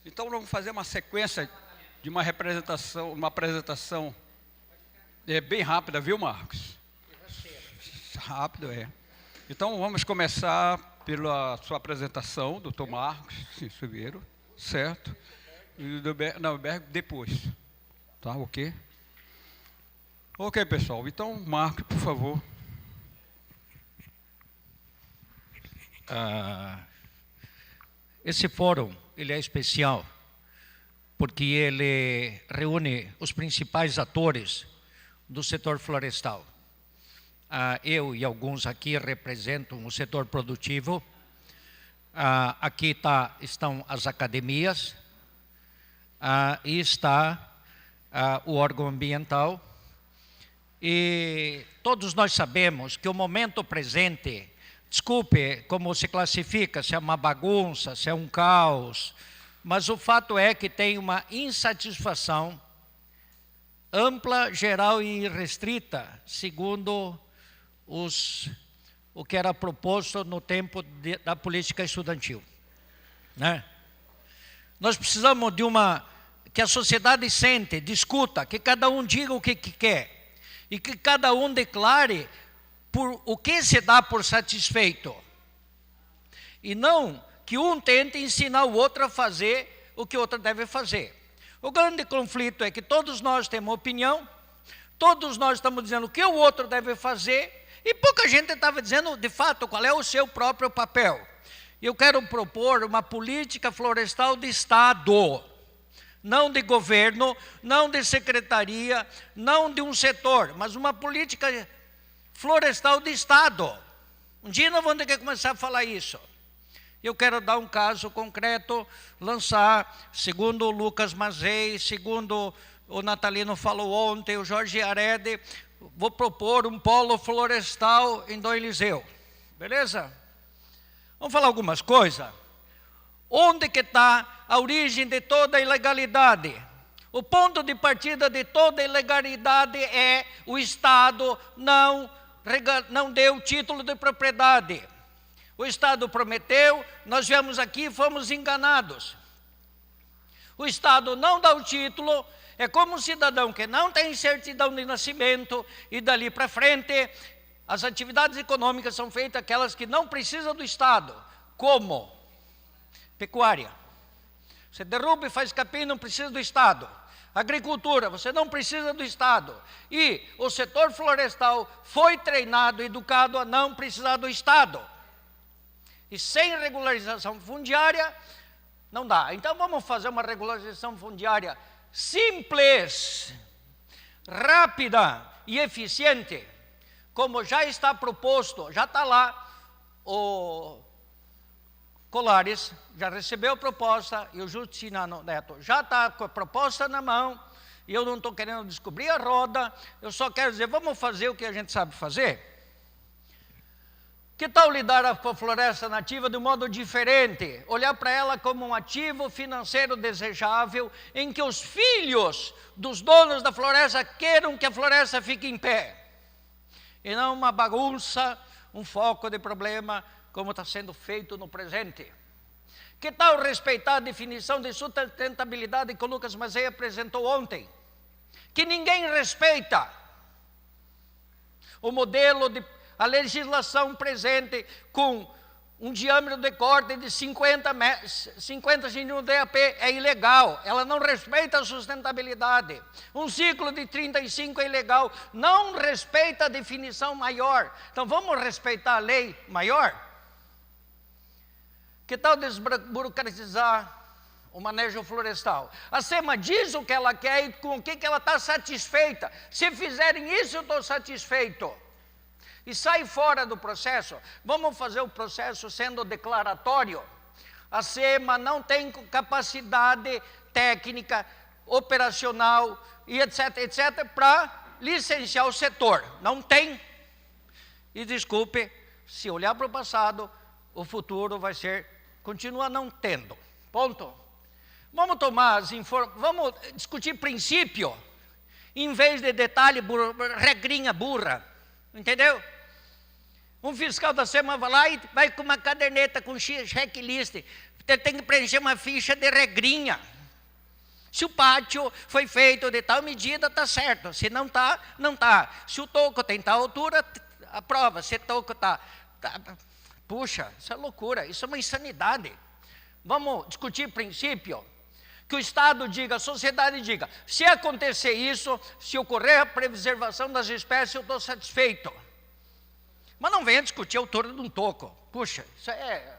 Então, vamos fazer uma sequência de uma apresentação bem rápida, viu, Marcos? Rápido, é. Então, vamos começar pela sua apresentação, doutor Marcos Silveiro, certo? E do Berg depois. Tá, ok? Ok, pessoal. Então, Marcos, por favor. Esse fórum ele é especial porque ele reúne os principais atores do setor florestal. Eu e alguns aqui representam o setor produtivo. Aqui estão as academias e está o órgão ambiental. E todos nós sabemos que o momento presente, desculpe como se classifica, se é uma bagunça, se é um caos, mas o fato é que tem uma insatisfação ampla, geral e restrita, segundo o que era proposto no tempo da política estudantil, né? Nós precisamos de que a sociedade sente, discuta, que cada um diga o que quer e que cada um declare por o que se dá por satisfeito. E não que um tente ensinar o outro a fazer o que o outro deve fazer. O grande conflito é que todos nós temos opinião, todos nós estamos dizendo o que o outro deve fazer, e pouca gente estava dizendo, de fato, qual é o seu próprio papel. Eu quero propor uma política florestal de Estado, não de governo, não de secretaria, não de um setor, mas uma política florestal de Estado. Um dia nós vamos ter que começar a falar isso. Eu quero dar um caso concreto, lançar, segundo o Lucas Mazei, segundo o Natalino falou ontem, o Jorge Arede, vou propor um polo florestal em Dom Eliseu. Beleza? Vamos falar algumas coisas. Onde que está a origem de toda a ilegalidade? O ponto de partida de toda a ilegalidade é o Estado não deu título de propriedade. O Estado prometeu, nós viemos aqui e fomos enganados. O Estado não dá o título, é como um cidadão que não tem certidão de nascimento e dali para frente as atividades econômicas são feitas aquelas que não precisam do Estado, como pecuária. Você derruba e faz capim, não precisa do Estado. Agricultura, você não precisa do Estado. E o setor florestal foi treinado, educado a não precisar do Estado. E sem regularização fundiária, não dá. Então vamos fazer uma regularização fundiária simples, rápida e eficiente, como já está proposto, já está lá, o Colares já recebeu a proposta e o Justiniano Neto já está com a proposta na mão, e eu não estou querendo descobrir a roda, eu só quero dizer, vamos fazer o que a gente sabe fazer. Que tal lidar com a floresta nativa de um modo diferente? Olhar para ela como um ativo financeiro desejável, em que os filhos dos donos da floresta queiram que a floresta fique em pé. E não uma bagunça, um foco de problema, como está sendo feito no presente. Que tal respeitar a definição de sustentabilidade que o Lucas Mazei apresentou ontem? Que ninguém respeita o modelo a legislação presente com um diâmetro de corte de 50 centímetros de DAP é ilegal, ela não respeita a sustentabilidade. Um ciclo de 35 é ilegal, não respeita a definição maior. Então vamos respeitar a lei maior? Que tal desburocratizar o manejo florestal? A SEMA diz o que ela quer e com o que ela está satisfeita. Se fizerem isso, eu estou satisfeito. E sai fora do processo. Vamos fazer o processo sendo declaratório. A SEMA não tem capacidade técnica, operacional e etc, para licenciar o setor. Não tem. E desculpe, se olhar para o passado, o futuro vai ser, continua não tendo. Ponto. Vamos vamos discutir princípio, em vez de detalhe, regrinha burra. Entendeu? Um fiscal da SEMA vai lá e vai com uma caderneta com checklist. Você tem que preencher uma ficha de regrinha. Se o pátio foi feito de tal medida, está certo. Se não está, não está. Se o toco tem tal altura, aprova. Se o toco está... Puxa, isso é loucura, isso é uma insanidade. Vamos discutir princípio? Que o Estado diga, a sociedade diga, se acontecer isso, se ocorrer a preservação das espécies, eu estou satisfeito. Mas não venha discutir a altura de um toco. Puxa, isso é...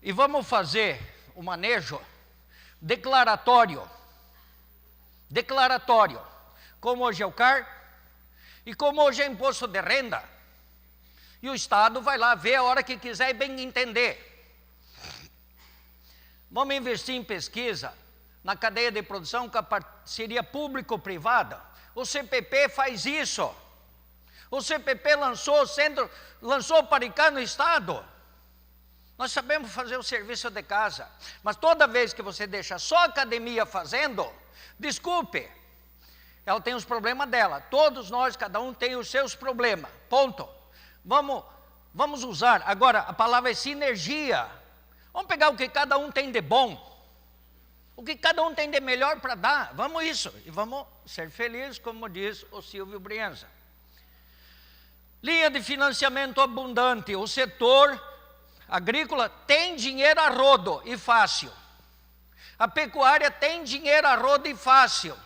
E vamos fazer o manejo declaratório, como hoje é o CAR e como hoje é imposto de renda. E o Estado vai lá ver a hora que quiser e bem entender. Vamos investir em pesquisa na cadeia de produção com a parceria público-privada. O CPP faz isso. O CPP lançou o Paricá no Estado. Nós sabemos fazer o serviço de casa, mas toda vez que você deixa só a academia fazendo, desculpe, ela tem os problemas dela. Todos nós, cada um tem os seus problemas. Ponto. Vamos usar. Agora, a palavra é sinergia. Vamos pegar o que cada um tem de bom, o que cada um tem de melhor para dar. Vamos isso. E vamos ser felizes, como diz o Silvio Brienza. Linha de financiamento abundante. O setor agrícola tem dinheiro a rodo e fácil. A pecuária tem dinheiro a rodo e fácil.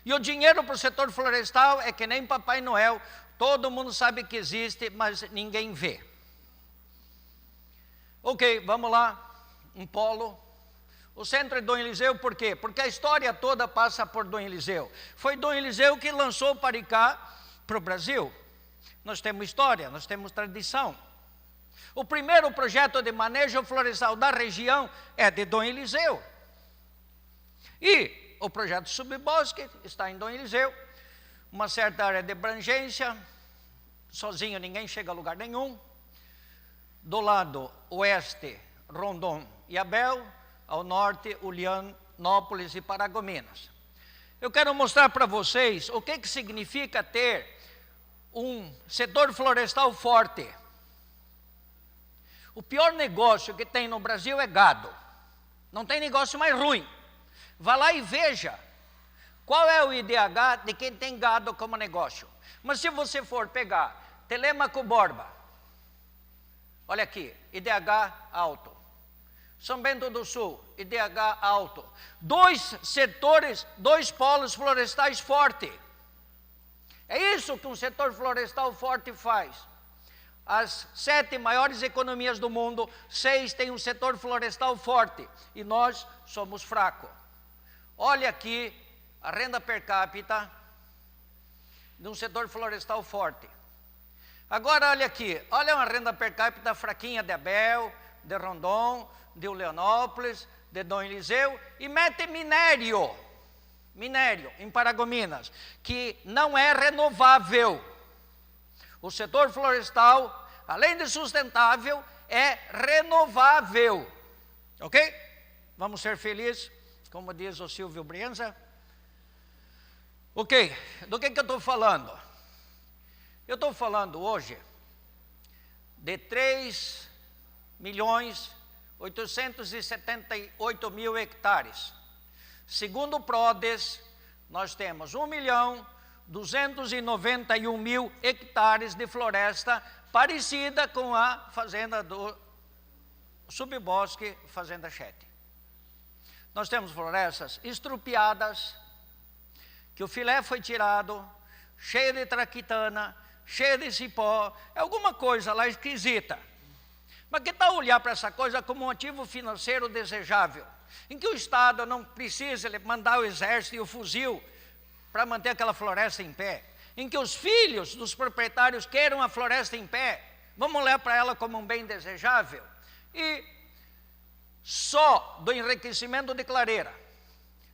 E o dinheiro para o setor florestal é que nem Papai Noel. Todo mundo sabe que existe, mas ninguém vê. Ok, vamos lá. Um polo. O centro é Dom Eliseu, por quê? Porque a história toda passa por Dom Eliseu. Foi Dom Eliseu que lançou o Paricá para o Brasil. Nós temos história, nós temos tradição. O primeiro projeto de manejo florestal da região é de Dom Eliseu. E o projeto Subbosque está em Dom Eliseu. Uma certa área de abrangência, sozinho ninguém chega a lugar nenhum. Do lado oeste, Rondon e Abel, ao norte, Ulianópolis e Paragominas. Eu quero mostrar para vocês o que significa ter um setor florestal forte. O pior negócio que tem no Brasil é gado. Não tem negócio mais ruim. Vá lá e veja qual é o IDH de quem tem gado como negócio. Mas se você for pegar Telêmaco Borba, olha aqui, IDH alto. São Bento do Sul, IDH alto. 2 setores, 2 polos florestais fortes. É isso que um setor florestal forte faz. As 7 maiores economias do mundo, 6 têm um setor florestal forte. E nós somos fracos. Olha aqui a renda per capita de um setor florestal forte. Agora olha aqui, olha uma renda per capita fraquinha de Abel, de Rondon, de Ulianópolis, de Dom Eliseu, e mete minério em Paragominas, que não é renovável. O setor florestal, além de sustentável, é renovável. Ok? Vamos ser felizes, como diz o Silvio Brienza. Ok, do que eu estou falando? Eu estou falando hoje de 3.878.000 hectares. Segundo o PRODES, nós temos 1.291.000 hectares de floresta parecida com a fazenda do Subbosque, Fazenda Chete. Nós temos florestas estrupiadas, que o filé foi tirado, cheio de traquitana, cheio de cipó, é alguma coisa lá esquisita. Mas que tal olhar para essa coisa como um ativo financeiro desejável, em que o Estado não precisa mandar o exército e o fuzil para manter aquela floresta em pé, em que os filhos dos proprietários queiram a floresta em pé, vamos olhar para ela como um bem desejável. E só do enriquecimento de clareira,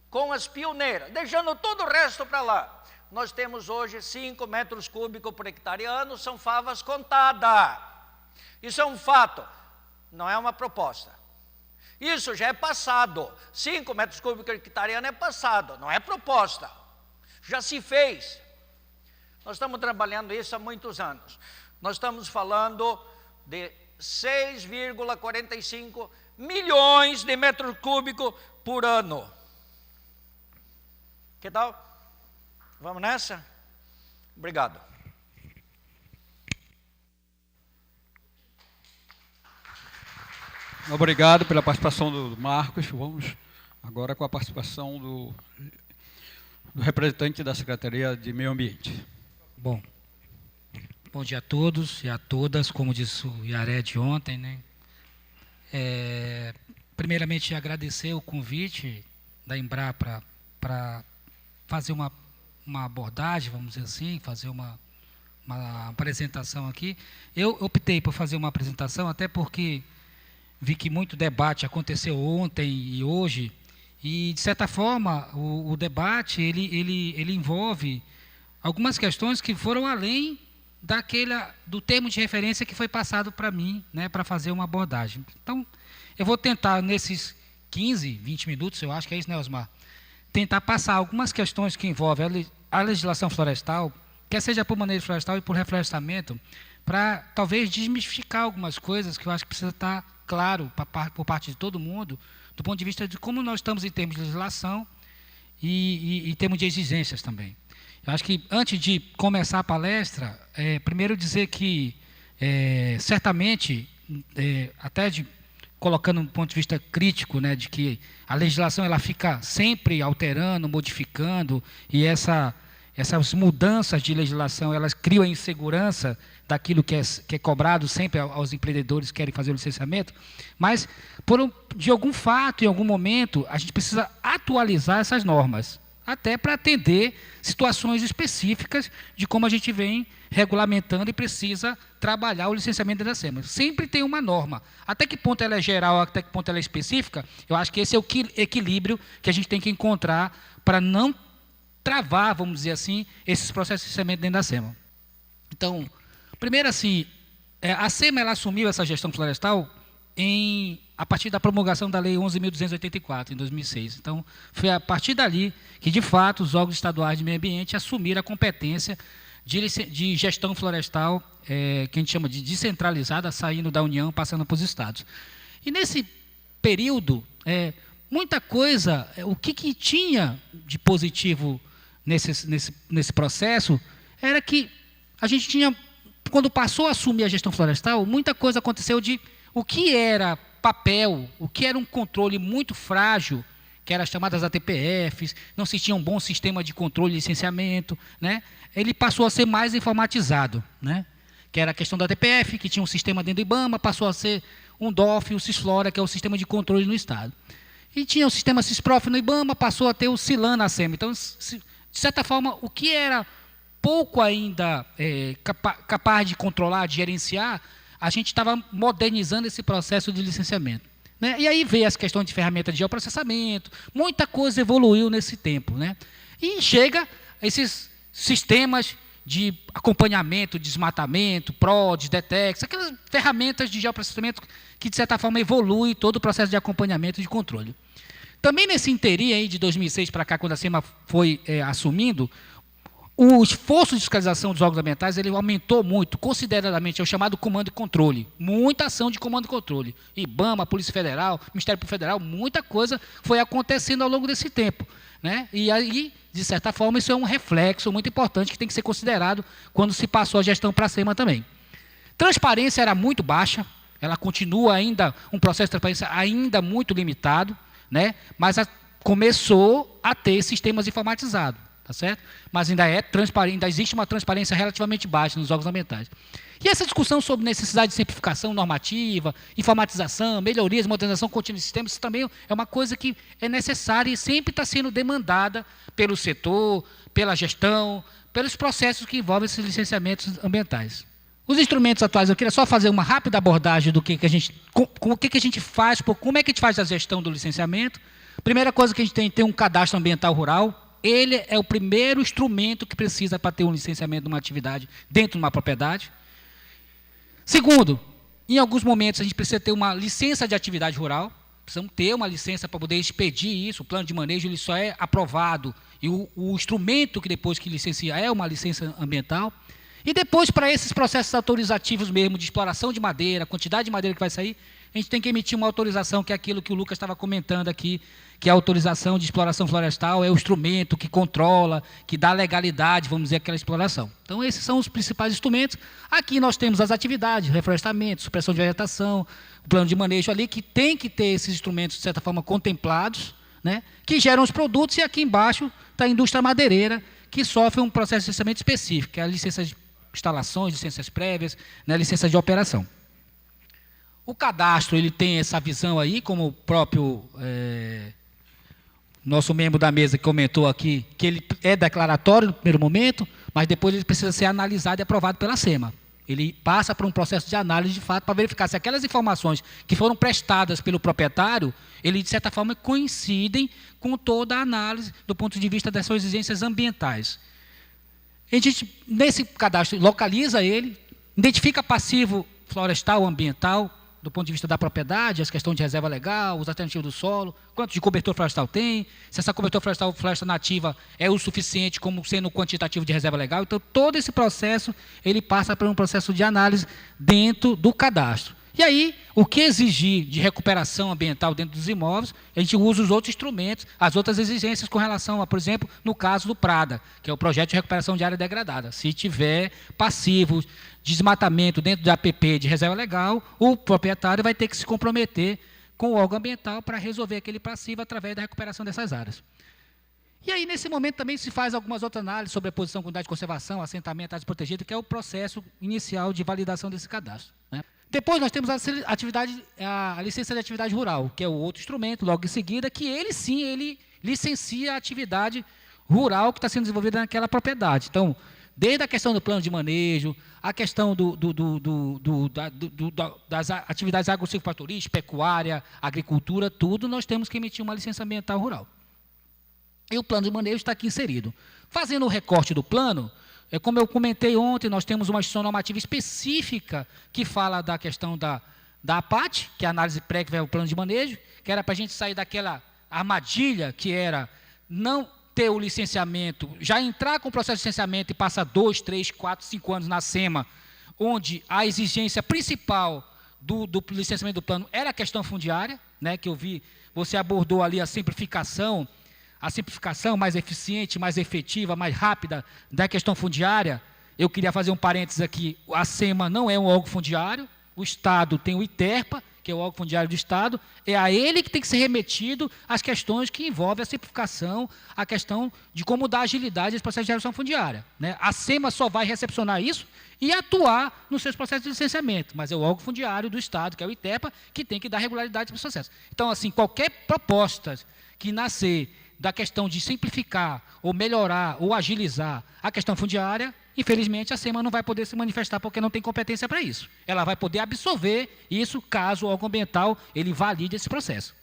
com as pioneiras, deixando todo o resto para lá, nós temos hoje 5 metros cúbicos por hectare ano, são favas contadas. Isso é um fato, não é uma proposta. Isso já é passado. 5 metros cúbicos por hectare ano é passado, não é proposta. Já se fez. Nós estamos trabalhando isso há muitos anos. Nós estamos falando de 6,45 milhões de metros cúbicos por ano. Que tal? Vamos nessa? Obrigado. Obrigado pela participação do Marcos. Vamos agora com a participação do representante da Secretaria de Meio Ambiente. Bom dia a todos e a todas, como disse o Yared ontem, né? Primeiramente, agradecer o convite da Embrapa para fazer uma abordagem, vamos dizer assim, fazer uma apresentação aqui. Eu optei por fazer uma apresentação, até porque vi que muito debate aconteceu ontem e hoje, e, de certa forma, o debate ele envolve algumas questões que foram além do termo de referência que foi passado para mim, né, para fazer uma abordagem. Então, eu vou tentar, nesses 15, 20 minutos, eu acho que é isso, né, Osmar? Tentar passar algumas questões que envolvem a legislação florestal, quer seja por manejo florestal e por reflorestamento, para talvez desmistificar algumas coisas que eu acho que precisa estar claro por parte de todo mundo, do ponto de vista de como nós estamos em termos de legislação e em termos de exigências também. Eu acho que, antes de começar a palestra, primeiro dizer que, certamente, colocando um ponto de vista crítico, né, de que a legislação ela fica sempre alterando, modificando, e essas mudanças de legislação, elas criam a insegurança daquilo que é cobrado sempre aos empreendedores que querem fazer o licenciamento, mas, de algum fato, em algum momento, a gente precisa atualizar essas normas, até para atender situações específicas de como a gente vem regulamentando e precisa trabalhar o licenciamento da SEMA. Sempre tem uma norma. Até que ponto ela é geral, até que ponto ela é específica, eu acho que esse é o equilíbrio que a gente tem que encontrar para não travar, vamos dizer assim, esses processos de licenciamento dentro da SEMA. Então, primeiro assim, a SEMA ela assumiu essa gestão florestal a partir da promulgação da Lei 11.284, em 2006. Então, foi a partir dali que, de fato, os órgãos estaduais de meio ambiente assumiram a competência de gestão florestal, que a gente chama de descentralizada, saindo da União, passando para os estados. E nesse período, muita coisa, o que tinha de positivo nesse processo, era que a gente tinha, quando passou a assumir a gestão florestal, muita coisa aconteceu de o que era papel, o que era um controle muito frágil, que eram as chamadas ATPFs, não se tinha um bom sistema de controle e licenciamento, né? Ele passou a ser mais informatizado, né? Que era a questão da ATPF, que tinha um sistema dentro do IBAMA, passou a ser um DOF, o CISFLORA, que é o sistema de controle no Estado. E tinha o sistema CISPROF no IBAMA, passou a ter o CILAN na SEMA. Então, de certa forma, o que era pouco ainda capaz de controlar, de gerenciar, a gente estava modernizando esse processo de licenciamento, né? E aí veio as questões de ferramenta de geoprocessamento, muita coisa evoluiu nesse tempo, né? E chega esses sistemas de acompanhamento, desmatamento, PRODES, DETEX, aquelas ferramentas de geoprocessamento que, de certa forma, evoluem todo o processo de acompanhamento e de controle. Também nesse interim aí de 2006 para cá, quando a SEMA foi assumindo, o esforço de fiscalização dos órgãos ambientais ele aumentou muito, consideradamente, é o chamado comando e controle. Muita ação de comando e controle. IBAMA, Polícia Federal, Ministério Público Federal, muita coisa foi acontecendo ao longo desse tempo, né? E aí, de certa forma, isso é um reflexo muito importante que tem que ser considerado quando se passou a gestão para a SEMA também. Transparência era muito baixa, ela continua ainda, um processo de transparência ainda muito limitado, né? Mas começou a ter sistemas informatizados. Tá certo? Mas ainda existe uma transparência relativamente baixa nos órgãos ambientais. E essa discussão sobre necessidade de simplificação normativa, informatização, melhorias, modernização contínua de sistemas, isso também é uma coisa que é necessária e sempre está sendo demandada pelo setor, pela gestão, pelos processos que envolvem esses licenciamentos ambientais. Os instrumentos atuais, eu queria só fazer uma rápida abordagem do que a gente faz, como é que a gente faz a gestão do licenciamento. Primeira coisa que a gente tem um cadastro ambiental rural. Ele é o primeiro instrumento que precisa para ter um licenciamento de uma atividade dentro de uma propriedade. Segundo, em alguns momentos a gente precisa ter uma licença de atividade rural, precisamos ter uma licença para poder expedir isso, o plano de manejo ele só é aprovado, e o instrumento que depois que licencia é uma licença ambiental. E depois, para esses processos autorizativos mesmo, de exploração de madeira, a quantidade de madeira que vai sair, a gente tem que emitir uma autorização, que é aquilo que o Lucas estava comentando aqui, que a autorização de exploração florestal é o instrumento que controla, que dá legalidade, vamos dizer, àquela exploração. Então, esses são os principais instrumentos. Aqui nós temos as atividades, reflorestamento, supressão de vegetação, o plano de manejo ali, que tem que ter esses instrumentos, de certa forma, contemplados, né, que geram os produtos, e aqui embaixo está a indústria madeireira, que sofre um processo de licenciamento específico, que é a licença de instalações, licenças prévias, né, licença de operação. O cadastro, ele tem essa visão aí, como o próprio nosso membro da mesa que comentou aqui, que ele é declaratório no primeiro momento, mas depois ele precisa ser analisado e aprovado pela SEMA. Ele passa por um processo de análise de fato para verificar se aquelas informações que foram prestadas pelo proprietário, ele de certa forma coincidem com toda a análise do ponto de vista das suas exigências ambientais. A gente, nesse cadastro, localiza ele, identifica passivo florestal, ambiental, do ponto de vista da propriedade, as questões de reserva legal, os alternativos do solo, quanto de cobertor florestal tem, se essa cobertura florestal, floresta nativa é o suficiente como sendo quantitativo de reserva legal. Então, todo esse processo, ele passa por um processo de análise dentro do cadastro. E aí, o que exigir de recuperação ambiental dentro dos imóveis, a gente usa os outros instrumentos, as outras exigências com relação a, por exemplo, no caso do PRADA, que é o Projeto de Recuperação de Área Degradada. Se tiver passivos de desmatamento dentro da APP de reserva legal, o proprietário vai ter que se comprometer com o órgão ambiental para resolver aquele passivo através da recuperação dessas áreas. E aí, nesse momento, também se faz algumas outras análises sobre a posição com unidade de conservação, assentamento, áreas protegidas, que é o processo inicial de validação desse cadastro, né? Depois nós temos a licença de atividade rural, que é o outro instrumento, logo em seguida, que ele sim, ele licencia a atividade rural que está sendo desenvolvida naquela propriedade. Então, desde a questão do plano de manejo, a questão das atividades agro-silvopastoril, pecuária, agricultura, tudo, nós temos que emitir uma licença ambiental rural. E o plano de manejo está aqui inserido. Fazendo o recorte do plano, como eu comentei ontem, nós temos uma instituição normativa específica que fala da questão da APAT, que é a análise prévia ao plano de manejo, que era para a gente sair daquela armadilha que era não ter o licenciamento, já entrar com o processo de licenciamento e passar 2, 3, 4, 5 anos na SEMA, onde a exigência principal do licenciamento do plano era a questão fundiária, né, que eu vi, você abordou ali a simplificação mais eficiente, mais efetiva, mais rápida da questão fundiária. Eu queria fazer um parênteses aqui, a SEMA não é um órgão fundiário, o Estado tem o ITERPA, que é o órgão fundiário do Estado, é a ele que tem que ser remetido as questões que envolvem a simplificação, a questão de como dar agilidade esse processo de geração fundiária, né? A SEMA só vai recepcionar isso e atuar nos seus processos de licenciamento, mas é o órgão fundiário do Estado, que é o ITERPA, que tem que dar regularidade para esse processo. Então, assim, qualquer proposta que nascer da questão de simplificar, ou melhorar, ou agilizar a questão fundiária, infelizmente a SEMA não vai poder se manifestar porque não tem competência para isso. Ela vai poder absorver isso caso o órgão ambiental ele valide esse processo.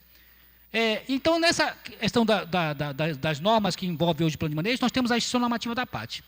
Então, nessa questão das normas que envolvem hoje o plano de manejo, nós temos a instituição normativa da APAT.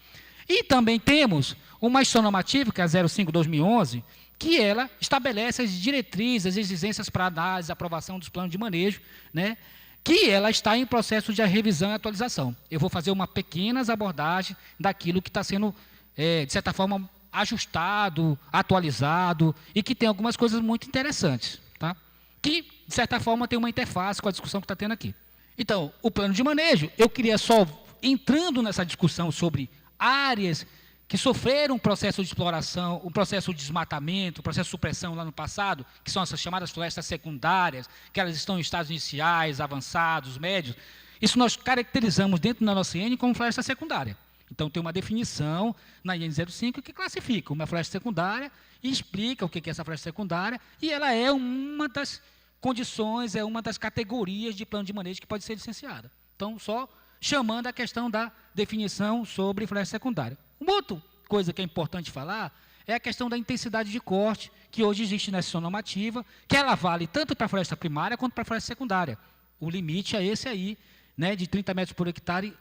E também temos uma instituição normativa, que é a 05/2011, que ela estabelece as diretrizes, as exigências para análise e aprovação dos planos de manejo, né, que ela está em processo de revisão e atualização. Eu vou fazer uma pequenas abordagem daquilo que está sendo, de certa forma, ajustado, atualizado, e que tem algumas coisas muito interessantes, tá? Que, de certa forma, tem uma interface com a discussão que está tendo aqui. Então, o plano de manejo, eu queria só, entrando nessa discussão sobre áreas que sofreram um processo de exploração, um processo de desmatamento, um processo de supressão lá no passado, que são essas chamadas florestas secundárias, que elas estão em estados iniciais, avançados, médios. Isso nós caracterizamos dentro da nossa IN como floresta secundária. Então, tem uma definição na IN 05 que classifica uma floresta secundária e explica o que é essa floresta secundária, e ela é uma das condições, é uma das categorias de plano de manejo que pode ser licenciada. Então, só chamando a questão da definição sobre floresta secundária. Uma outra coisa que é importante falar é a questão da intensidade de corte, que hoje existe na instituição normativa, que ela vale tanto para a floresta primária quanto para a floresta secundária. O limite é esse aí, né, de 30 metros por hectare,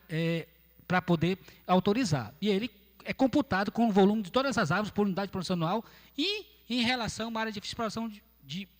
para poder autorizar. E ele é computado com o volume de todas as árvores por unidade de produção anual e em relação a uma área de exploração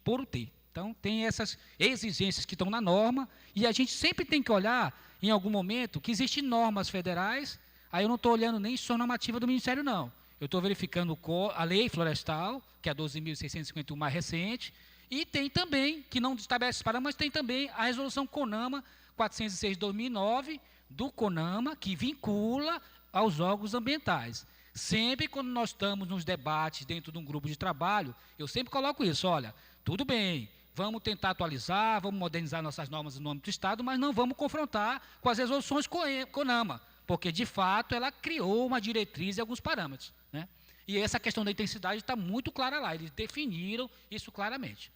por UT. Então, tem essas exigências que estão na norma, e a gente sempre tem que olhar, em algum momento, que existem normas federais. Aí eu não estou olhando nem só normativa do Ministério, não. eu estou verificando a lei florestal, que é a 12.651 mais recente, e tem também, que não estabelece parâmetros, mas tem também a resolução CONAMA 406 de 2009, do CONAMA, que vincula aos órgãos ambientais. Sempre quando nós estamos nos debates dentro de um grupo de trabalho, eu sempre coloco isso, olha, tudo bem, vamos tentar atualizar, vamos modernizar nossas normas no âmbito do Estado, mas não vamos confrontar com as resoluções CONAMA, porque, de fato, ela criou uma diretriz e alguns parâmetros, né? E essa questão da intensidade está muito clara lá, eles definiram isso claramente.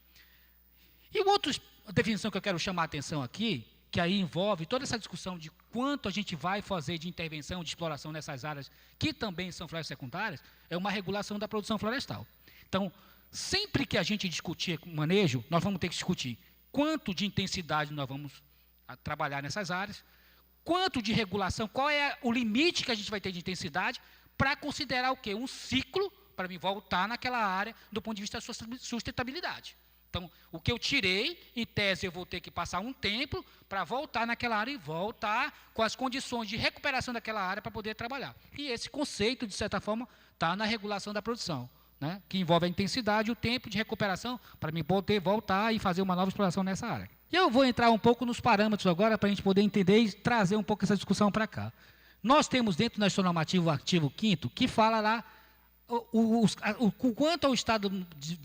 E outra definição que eu quero chamar a atenção aqui, que aí envolve toda essa discussão de quanto a gente vai fazer de intervenção, de exploração nessas áreas, que também são florestas secundárias, é uma regulação da produção florestal. Então, sempre que a gente discutir manejo, nós vamos ter que discutir quanto de intensidade nós vamos trabalhar nessas áreas, quanto de regulação, qual é o limite que a gente vai ter de intensidade, para considerar o quê? Um ciclo, para me voltar naquela área do ponto de vista da sustentabilidade. Então, o que eu tirei, em tese, eu vou ter que passar um tempo para voltar naquela área e voltar com as condições de recuperação daquela área para poder trabalhar. E esse conceito, de certa forma, está na regulação da produção, né? Que envolve a intensidade e o tempo de recuperação para me poder voltar e fazer uma nova exploração nessa área. E eu vou entrar um pouco nos parâmetros agora para a gente poder entender e trazer um pouco essa discussão para cá. Nós temos dentro do nosso normativo o artigo 5º, que fala lá quanto ao estado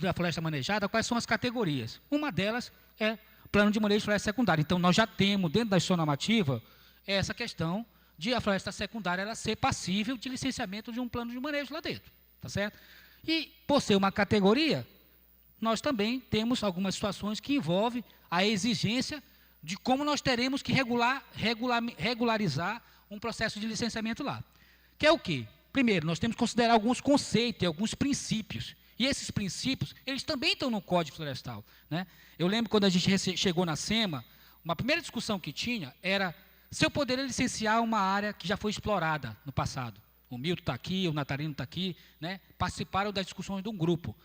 da floresta manejada, quais são as categorias. Uma delas é plano de manejo de floresta secundária. Então, nós já temos dentro da gestão normativa essa questão de a floresta secundária ela ser passível de licenciamento de um plano de manejo lá dentro. Tá certo? E, por ser uma categoria, nós também temos algumas situações que envolvem a exigência de como nós teremos que regularizar um processo de licenciamento lá. Que é o quê? Primeiro, nós temos que considerar alguns conceitos e alguns princípios. E esses princípios, eles também estão no Código Florestal, né? Eu lembro quando a gente chegou na SEMA, uma primeira discussão que tinha era se eu poderia licenciar uma área que já foi explorada no passado. O Milton está aqui, o Natalino está aqui, né? Participaram das discussões de um grupo.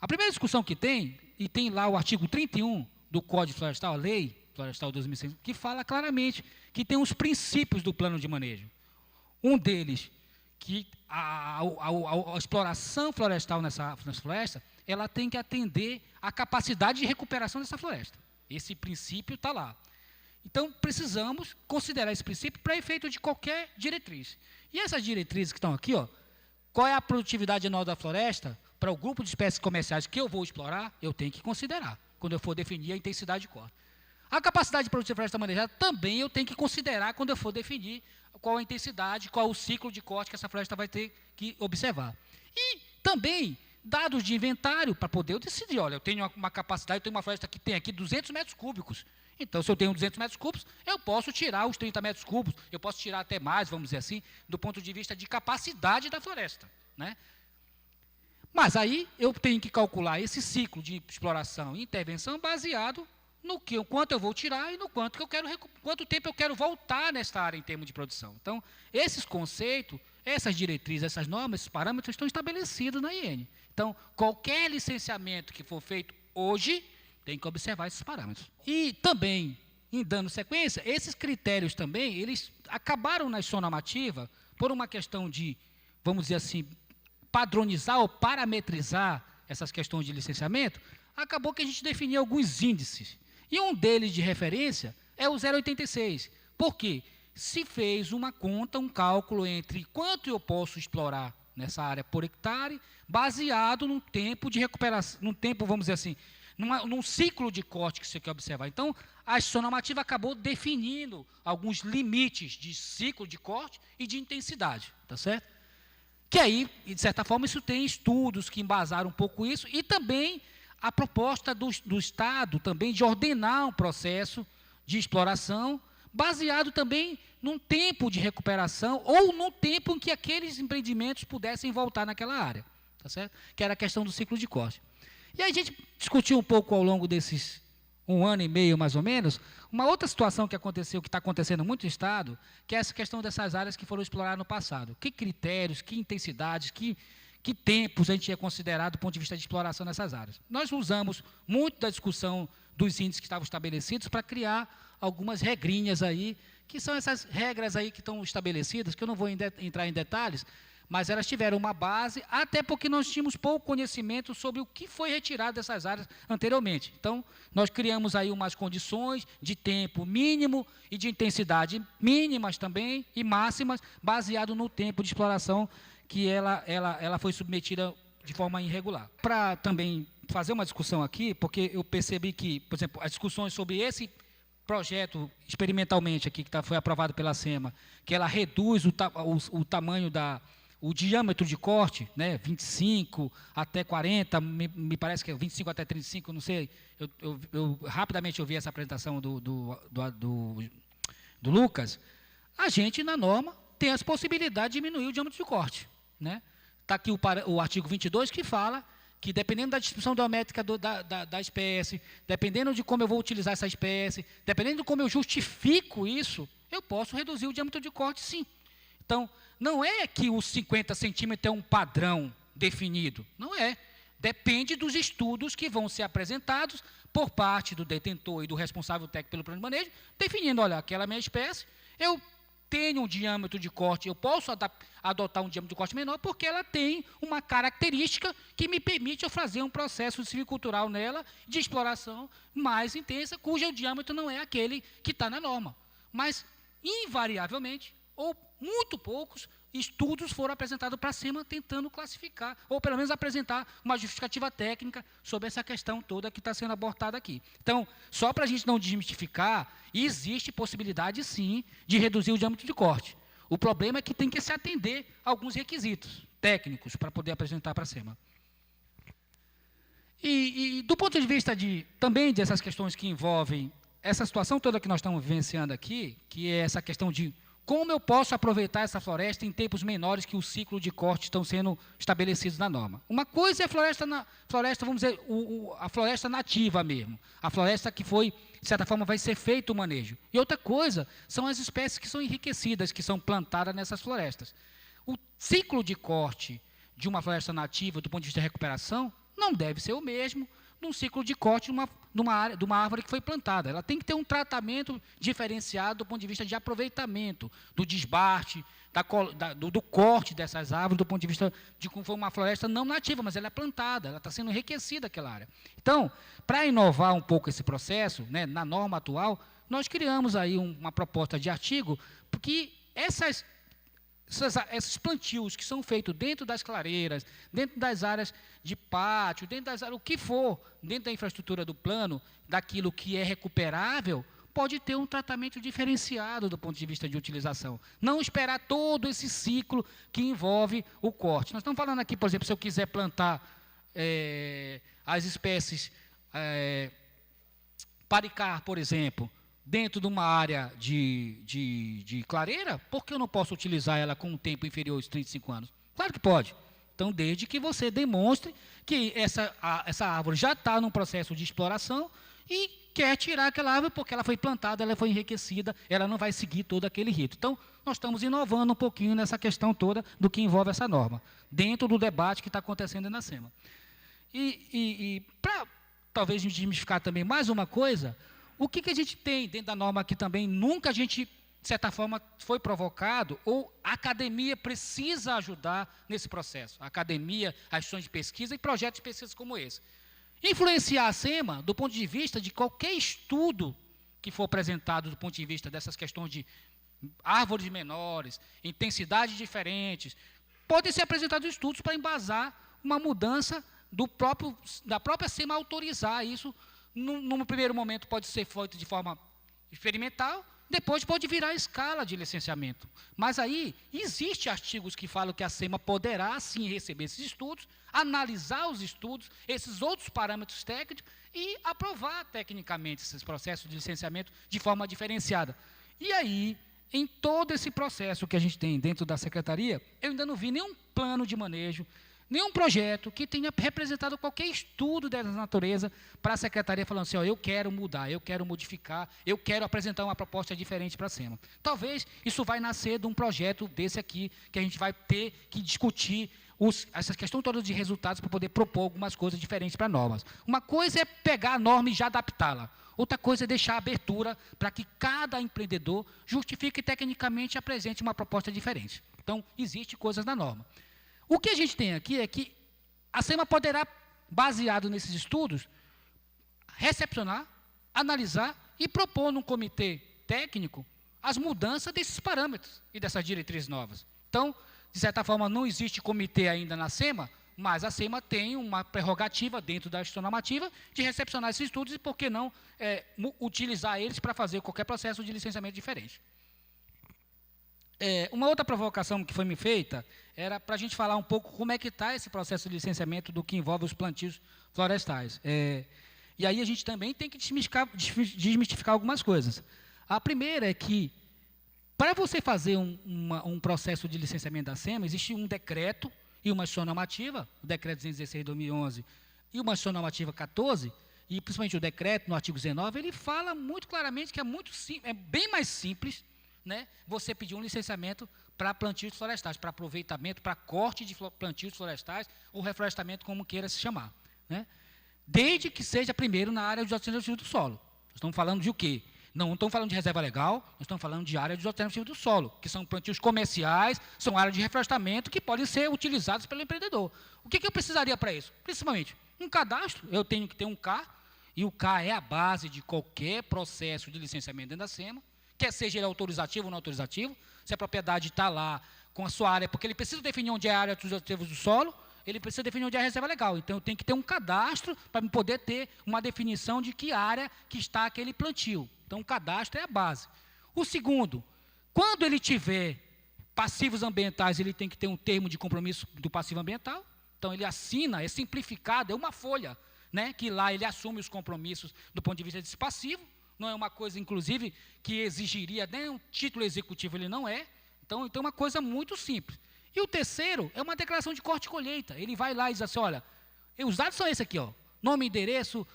A primeira discussão que tem, e tem lá o artigo 31 do Código Florestal, a Lei Florestal 2006, que fala claramente que tem os princípios do plano de manejo. Um deles, que a exploração florestal nessa floresta, ela tem que atender à capacidade de recuperação dessa floresta. Esse princípio está lá. Então, precisamos considerar esse princípio para efeito de qualquer diretriz. E essas diretrizes que estão aqui, ó, qual é a produtividade anual da floresta para o grupo de espécies comerciais que eu vou explorar, eu tenho que considerar, quando eu for definir a intensidade de corte. A capacidade de produção de floresta manejada também eu tenho que considerar quando eu for definir qual a intensidade, qual o ciclo de corte que essa floresta vai ter que observar. E também dados de inventário para poder eu decidir, olha, eu tenho uma capacidade, eu tenho uma floresta que tem aqui 200 metros cúbicos. Então, se eu tenho 200 metros cúbicos, eu posso tirar os 30 metros cúbicos, eu posso tirar até mais, vamos dizer assim, do ponto de vista de capacidade da floresta, né? Mas aí eu tenho que calcular esse ciclo de exploração e intervenção baseado no quanto eu vou tirar e no quanto tempo eu quero voltar nesta área em termos de produção. Então, esses conceitos, essas diretrizes, essas normas, esses parâmetros estão estabelecidos na IN. Então, qualquer licenciamento que for feito hoje, tem que observar esses parâmetros. E também, em dando sequência, esses critérios também, eles acabaram na gestão normativa por uma questão de, vamos dizer assim, padronizar ou parametrizar essas questões de licenciamento, acabou que a gente definiu alguns índices. E um deles de referência é o 0,86. Por quê? Se fez uma conta, um cálculo entre quanto eu posso explorar nessa área por hectare, baseado num tempo de recuperação, num tempo, vamos dizer assim, num ciclo de corte que você quer observar. Então, a gestão normativa acabou definindo alguns limites de ciclo de corte e de intensidade, tá certo? Que aí, de certa forma, isso tem estudos que embasaram um pouco isso, e também a proposta do Estado também de ordenar um processo de exploração, baseado também num tempo de recuperação ou no tempo em que aqueles empreendimentos pudessem voltar naquela área, tá certo? Que era a questão do ciclo de corte. E aí a gente discutiu um pouco ao longo desses 1 ano e meio, mais ou menos, uma outra situação que aconteceu, que está acontecendo muito no Estado, que é essa questão dessas áreas que foram exploradas no passado. Que critérios, que intensidades, que tempos a gente ia considerar do ponto de vista de exploração nessas áreas. Nós usamos muito da discussão dos índices que estavam estabelecidos para criar algumas regrinhas aí, que são essas regras aí que estão estabelecidas, que eu não vou entrar em detalhes, mas elas tiveram uma base, até porque nós tínhamos pouco conhecimento sobre o que foi retirado dessas áreas anteriormente. Então, nós criamos aí umas condições de tempo mínimo e de intensidade mínimas também e máximas, baseado no tempo de exploração que ela foi submetida de forma irregular. Para também fazer uma discussão aqui, porque eu percebi que, por exemplo, as discussões sobre esse projeto experimentalmente aqui, que foi aprovado pela SEMA, que ela reduz o tamanho o diâmetro de corte, né, 25 até 40, me parece que é 25 até 35, não sei. Eu rapidamente ouvi essa apresentação do Lucas. A gente, na norma, tem as possibilidades de diminuir o diâmetro de corte. Está aqui o artigo 22 que fala que, dependendo da distribuição geométrica da espécie, dependendo de como eu vou utilizar essa espécie, dependendo de como eu justifico isso, eu posso reduzir o diâmetro de corte, sim. Então, não é que os 50 centímetros é um padrão definido, não é. Depende dos estudos que vão ser apresentados por parte do detentor e do responsável técnico pelo plano de manejo, definindo, olha, aquela minha espécie, eu tenho um diâmetro de corte, eu posso adotar um diâmetro de corte menor, porque ela tem uma característica que me permite eu fazer um processo silvicultural nela, de exploração mais intensa, cujo diâmetro não é aquele que está na norma. Mas, invariavelmente, ou muito poucos estudos foram apresentados para cima tentando classificar, ou pelo menos apresentar uma justificativa técnica sobre essa questão toda que está sendo abordada aqui. Então, só para a gente não desmistificar, existe possibilidade, sim, de reduzir o diâmetro de corte. O problema é que tem que se atender a alguns requisitos técnicos para poder apresentar para cima. E do ponto de vista também dessas questões que envolvem essa situação toda que nós estamos vivenciando aqui, que é essa questão de como eu posso aproveitar essa floresta em tempos menores que o ciclo de corte estão sendo estabelecidos na norma. Uma coisa é a floresta, vamos dizer, a floresta nativa mesmo, a floresta que foi, de certa forma, vai ser feito o manejo. E outra coisa são as espécies que são enriquecidas, que são plantadas nessas florestas. O ciclo de corte de uma floresta nativa, do ponto de vista de recuperação, não deve ser o mesmo num ciclo de corte de uma árvore que foi plantada. Ela tem que ter um tratamento diferenciado do ponto de vista de aproveitamento, do desbarte, do corte dessas árvores, do ponto de vista de como foi uma floresta não nativa, mas ela é plantada, ela está sendo enriquecida aquela área. Então, para inovar um pouco esse processo, na norma atual, nós criamos aí uma proposta de artigo, porque esses plantios que são feitos dentro das clareiras, dentro das áreas de pátio, dentro das áreas, o que for, dentro da infraestrutura do plano, daquilo que é recuperável, pode ter um tratamento diferenciado do ponto de vista de utilização. Não esperar todo esse ciclo que envolve o corte. Nós estamos falando aqui, por exemplo, se eu quiser plantar as espécies paricar, por exemplo, dentro de uma área de clareira, por que eu não posso utilizar ela com um tempo inferior aos 35 anos? Claro que pode. Então, desde que você demonstre que essa árvore já está num processo de exploração e quer tirar aquela árvore porque ela foi plantada, ela foi enriquecida, ela não vai seguir todo aquele rito. Então, nós estamos inovando um pouquinho nessa questão toda do que envolve essa norma, dentro do debate que está acontecendo na SEMA. E para talvez desmistificar também mais uma coisa, o que a gente tem dentro da norma que também nunca a gente, de certa forma, foi provocado, ou a academia precisa ajudar nesse processo? A academia, as instituições de pesquisa e projetos de pesquisa como esse. Influenciar a SEMA do ponto de vista de qualquer estudo que for apresentado do ponto de vista dessas questões de árvores menores, intensidades diferentes, podem ser apresentados estudos para embasar uma mudança da própria SEMA autorizar isso. Num primeiro momento pode ser feito de forma experimental, depois pode virar escala de licenciamento. Mas aí, existem artigos que falam que a SEMA poderá, sim, receber esses estudos, analisar os estudos, esses outros parâmetros técnicos e aprovar tecnicamente esses processos de licenciamento de forma diferenciada. E aí, em todo esse processo que a gente tem dentro da Secretaria, eu ainda não vi nenhum plano de manejo, nenhum projeto que tenha representado qualquer estudo dessa natureza para a Secretaria falando assim, eu quero mudar, eu quero modificar, eu quero apresentar uma proposta diferente para a SEMA. Talvez isso vai nascer de um projeto desse aqui, que a gente vai ter que discutir essa questão toda de resultados para poder propor algumas coisas diferentes para normas. Uma coisa é pegar a norma e já adaptá-la. Outra coisa é deixar a abertura para que cada empreendedor justifique tecnicamente e apresente uma proposta diferente. Então, Então, existe coisas na norma. O que a gente tem aqui é que a SEMA poderá, baseado nesses estudos, recepcionar, analisar e propor num comitê técnico as mudanças desses parâmetros e dessas diretrizes novas. Então, de certa forma, não existe comitê ainda na SEMA, mas a SEMA tem uma prerrogativa dentro da gestão normativa de recepcionar esses estudos e, por que não, utilizar eles para fazer qualquer processo de licenciamento diferente. Uma outra provocação que foi me feita era para a gente falar um pouco como é que está esse processo de licenciamento do que envolve os plantios florestais. E aí a gente também tem que desmistificar algumas coisas. A primeira é que, para você fazer um processo de licenciamento da SEMA, existe um decreto e uma gestão normativa, o decreto 216 de 2011 e uma gestão normativa 14, e principalmente o decreto, no artigo 19, ele fala muito claramente que é bem mais simples, né, você pedir um licenciamento para plantios florestais, para aproveitamento, para corte de plantios florestais, ou reflorestamento, como queira se chamar, né? Desde que seja primeiro na área de alternativa do solo. Nós estamos falando de o quê? Não estamos falando de reserva legal, nós estamos falando de área de alternativa do solo, que são plantios comerciais, são áreas de reflorestamento que podem ser utilizadas pelo empreendedor. O que eu precisaria para isso? Principalmente, um cadastro, eu tenho que ter um CAR, e o CAR é a base de qualquer processo de licenciamento dentro da SEMA, quer seja ele autorizativo ou não autorizativo, se a propriedade está lá com a sua área, porque ele precisa definir onde é a área de alternativa do solo, ele precisa definir onde é a reserva legal. Então, eu tenho que ter um cadastro para poder ter uma definição de que área que está aquele plantio. Então, o cadastro é a base. O segundo, quando ele tiver passivos ambientais, ele tem que ter um termo de compromisso do passivo ambiental. Então, ele assina, é simplificado, é uma folha, né, que lá ele assume os compromissos do ponto de vista desse passivo. Não é uma coisa, inclusive, que exigiria nem um título executivo, ele não é. Então, é uma coisa muito simples. E o terceiro é uma declaração de corte e colheita. Ele vai lá e diz assim, olha, os dados são esses aqui, ó, nome e endereço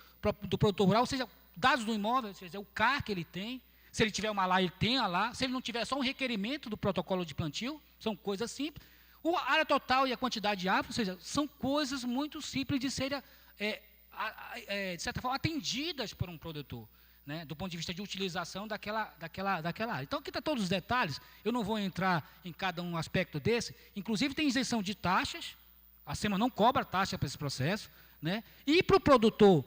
do produtor rural, ou seja, dados do imóvel, ou seja, o CAR que ele tem, se ele tiver uma lá, ele tem a lá, se ele não tiver, é só um requerimento do protocolo de plantio, são coisas simples. A área total e a quantidade de árvores, ou seja, são coisas muito simples de serem, de certa forma, atendidas por um produtor, né, do ponto de vista de utilização daquela área. Então, aqui está todos os detalhes, eu não vou entrar em cada um aspecto desse, inclusive tem isenção de taxas, a SEMA não cobra taxa para esse processo, né, e para o produtor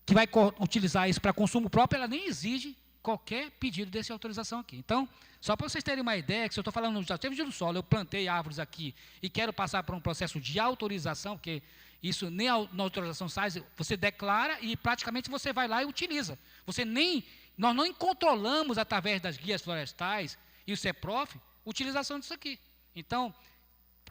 que vai utilizar isso para consumo próprio, ela nem exige qualquer pedido dessa autorização aqui. Então, só para vocês terem uma ideia, que se eu estou falando de alternativa do solo, eu plantei árvores aqui e quero passar por um processo de autorização, porque isso nem na autorização sai, você declara e praticamente você vai lá e utiliza. Nós não controlamos através das guias florestais e o CEPROF, utilização disso aqui. Então,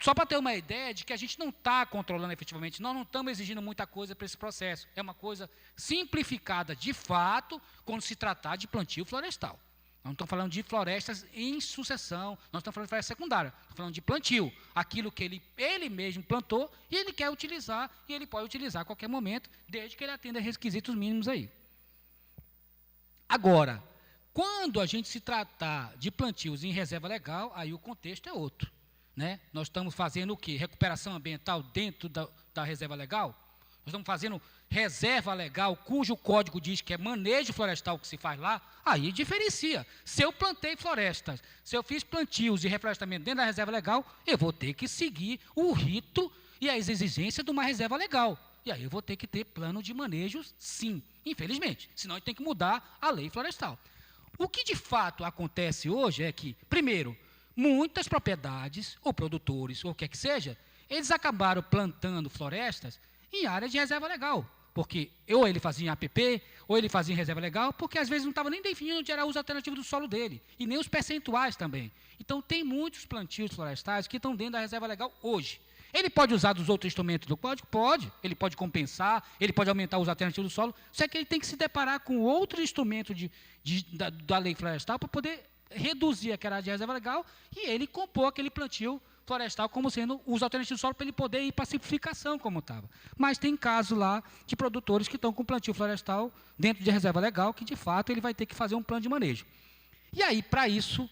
só para ter uma ideia de que a gente não está controlando efetivamente, nós não estamos exigindo muita coisa para esse processo. É uma coisa simplificada de fato quando se tratar de plantio florestal. Nós não estamos falando de florestas em sucessão, nós estamos falando de floresta secundária, estamos falando de plantio. Aquilo que ele mesmo plantou e ele quer utilizar, e ele pode utilizar a qualquer momento, desde que ele atenda requisitos mínimos aí. Agora, quando a gente se tratar de plantios em reserva legal, aí o contexto é outro. Né? Nós estamos fazendo o quê? Recuperação ambiental dentro da reserva legal? Nós estamos fazendo reserva legal, cujo código diz que é manejo florestal que se faz lá, aí diferencia. Se eu plantei florestas, se eu fiz plantios e reflorestamento dentro da reserva legal, eu vou ter que seguir o rito e as exigências de uma reserva legal. E aí eu vou ter que ter plano de manejo, sim, infelizmente. Senão a gente tem que mudar a lei florestal. O que de fato acontece hoje é que, primeiro, muitas propriedades, ou produtores, ou o que é que seja, eles acabaram plantando florestas em área de reserva legal. Porque ou ele fazia em APP, ou ele fazia em reserva legal, porque às vezes não estava nem definindo onde era o uso alternativo do solo dele, e nem os percentuais também. Então, tem muitos plantios florestais que estão dentro da reserva legal hoje. Ele pode usar dos outros instrumentos do código? Pode. Ele pode compensar, ele pode aumentar o uso alternativo do solo, só que ele tem que se deparar com outro instrumento da lei florestal para poder reduzir aquela área de reserva legal e ele compor aquele plantio florestal como sendo uso alternativo do solo para ele poder ir para a simplificação como estava. Mas tem casos lá de produtores que estão com plantio florestal dentro de reserva legal que, de fato, ele vai ter que fazer um plano de manejo. E aí, para isso,